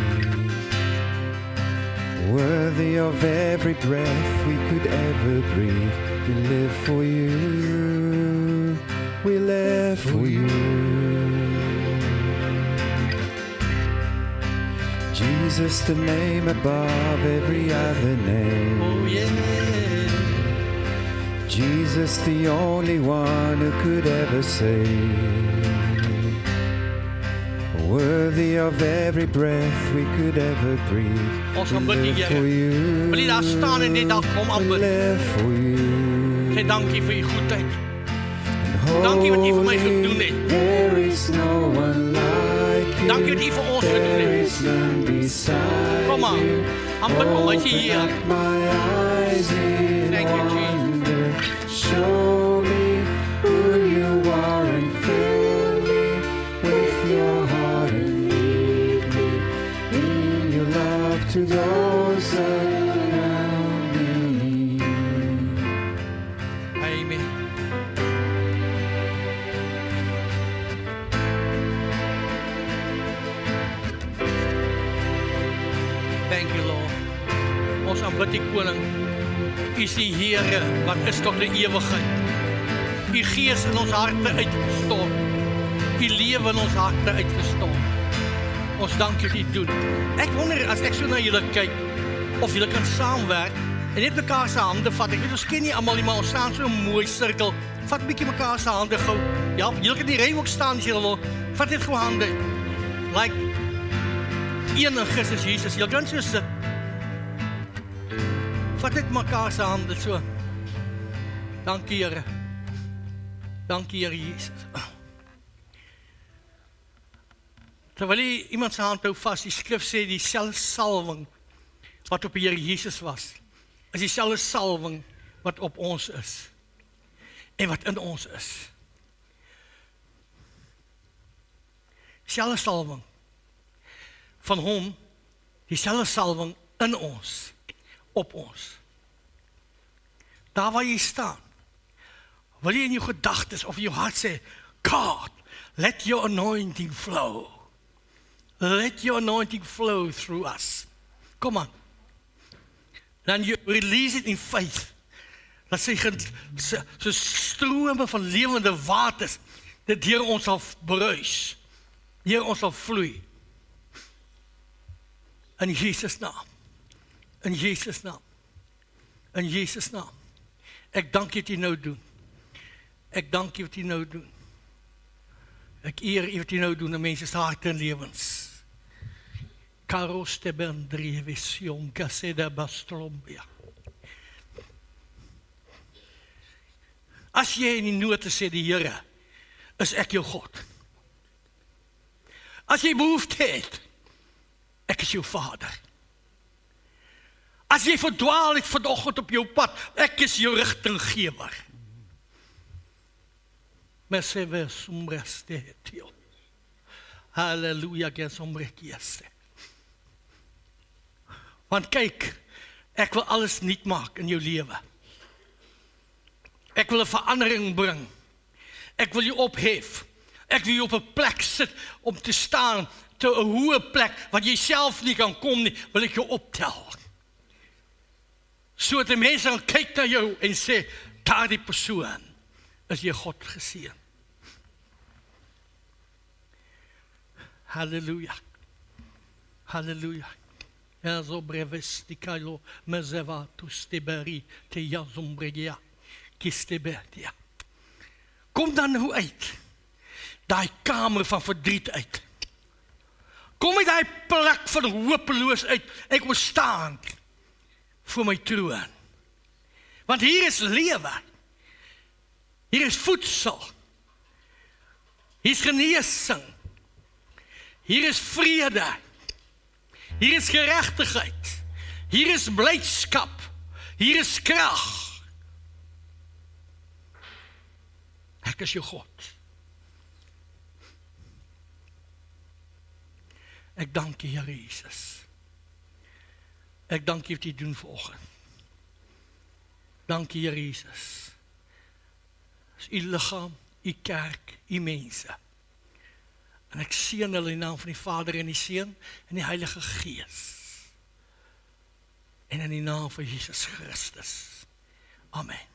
worthy of every breath we could ever breathe. We live for you, we live for you. Jesus, the name above every other name.
Oh yeah.
Jesus, the only one who could ever save. Worthy of every breath we could ever breathe.
Ons
We
gaan bid,
live
Here.
for you.
Wil jy daar staan en net daar kom
We
aanbid?
live for you.
Sê dankie vir u goedheid.
And
Dankie wat u vir my
holy,
gedoen het.
there is no one like you.
Dankie wat u vir ons gedoen
There
het.
is none beside
Kom aan,
you.
aanbid hom, hy is hier.
Open my eyes in
Thank you, Jesus.
wonder. Show me who you are and fill me with your heart and lead me in your love to those around me.
Amen. Thank you, Lord. Ons aanbid die koning. U is die Here wat is tot die ewigheid. U gees in ons harte uitgestort. U lewe in ons harte uitgestort. Ons dank u wat u doen. Ek wonder as ek so na julle kyk, of julle kan saamwerk en net mekaar se hande vat. Ek weet ons ken nie almal nie, maar ons staan so 'n mooi sirkel. Vat 'n bietjie mekaar se hande gou. Ja, julle kan die ry ook staan as julle wil. Vat net gou hande. Like een in Christus Jesus. Julle kan so sit. Vat net mekaar se hande so. Dankie, Here. Dankie, Here Jesus. Terwyl jy iemand se hand hou vas, die skrif sê dieselfde salwing wat op die Here Jesus was, is dieselfde salwing wat op ons is en wat in ons is. Dieselfde salwing van hom, dieselfde salwing in ons. op ons. Daar waar jy staan, wil jy in jou gedagtes of jou hart sê, God, let your anointing flow. Let your anointing flow through us. Come on. Dan you release it in faith. Dat sy so strome van lewende waters, dit deur ons sal bruis, deur ons sal vloei. In Jesus naam. In Jesus naam. In Jesus naam. Ek dank U wat U nou doen. Ek dank U wat U nou doen. Ek eer U wat U nou doen in mense se harte en lewens. Karos te bendrie vision kaseda bastrombia. As jy in die note sê die Here, is ek jou God. As jy behoefte het, ek is jou Vader. As jy verdwaal het vanoggend op jou pad, ek is jou rigtinggewer. Meseve sombreste tio. Halleluja, gen sombrekieste. Want kyk, ek wil alles nuut maak in jou lewe. Ek wil 'n verandering bring. Ek wil jou ophef. Ek wil jou op 'n plek sit om te staan, te 'n hoë plek wat jy self nie kan kom nie, wil ek jou optel. So dat die mense gaan kyk na jou en sê, daardie persoon is jy God geseën. Halleluja. Halleluja. Ja, zo brevestikalo mezevatus tiberi te jazumbregia kistebertia. Kom dan nou uit, daai kamer van verdriet uit. Kom uit daai plek van hopeloos uit. Ek wil staan voor my troon. Want hier is lewe. Hier is voedsel. Hier is genesing. Hier is vrede. Hier is geregtigheid. Hier is blydskap. Hier is krag. Ek is jou God. Ek dank U, Here Jesus. Ek dank U wat U doen vanoggend. Dank U, Here Jesus. Dis U liggaam, U kerk, U mense. En ek seën hulle in die naam van die Vader en die Seun en die Heilige Gees. En in die naam van Jesus Christus. Amen.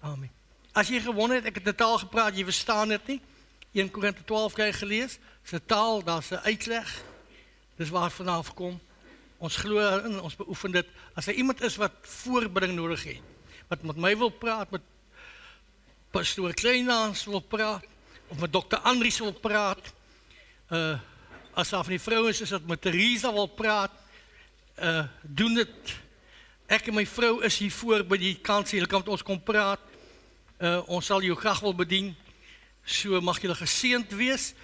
Amen. As jy gewonder het, ek het 'n taal gepraat, jy verstaan dit nie. 1 Korinte 12 kry gelees. Dis 'n taal, daar's 'n uitleg. Dis waar het vanaf kom. Ons glo in, ons beoefen dit. As daar iemand is wat voorbereiding nodig het, wat met my wil praat, met pastoor Kleinans wil praat, of met dokter Andries wil praat, as daar van die vrouens is wat met Theresa wil praat, doen dit. Ek en my vrou is hier voor by die kant, julle kan met ons kom praat. Ons sal jou graag wil bedien. So mag julle geseënd wees.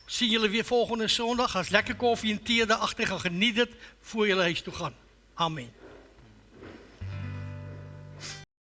Sien julle weer volgende Sondag. As lekker koffie en tee daar agter, gaan geniet dit voor julle huis toe gaan. Amen.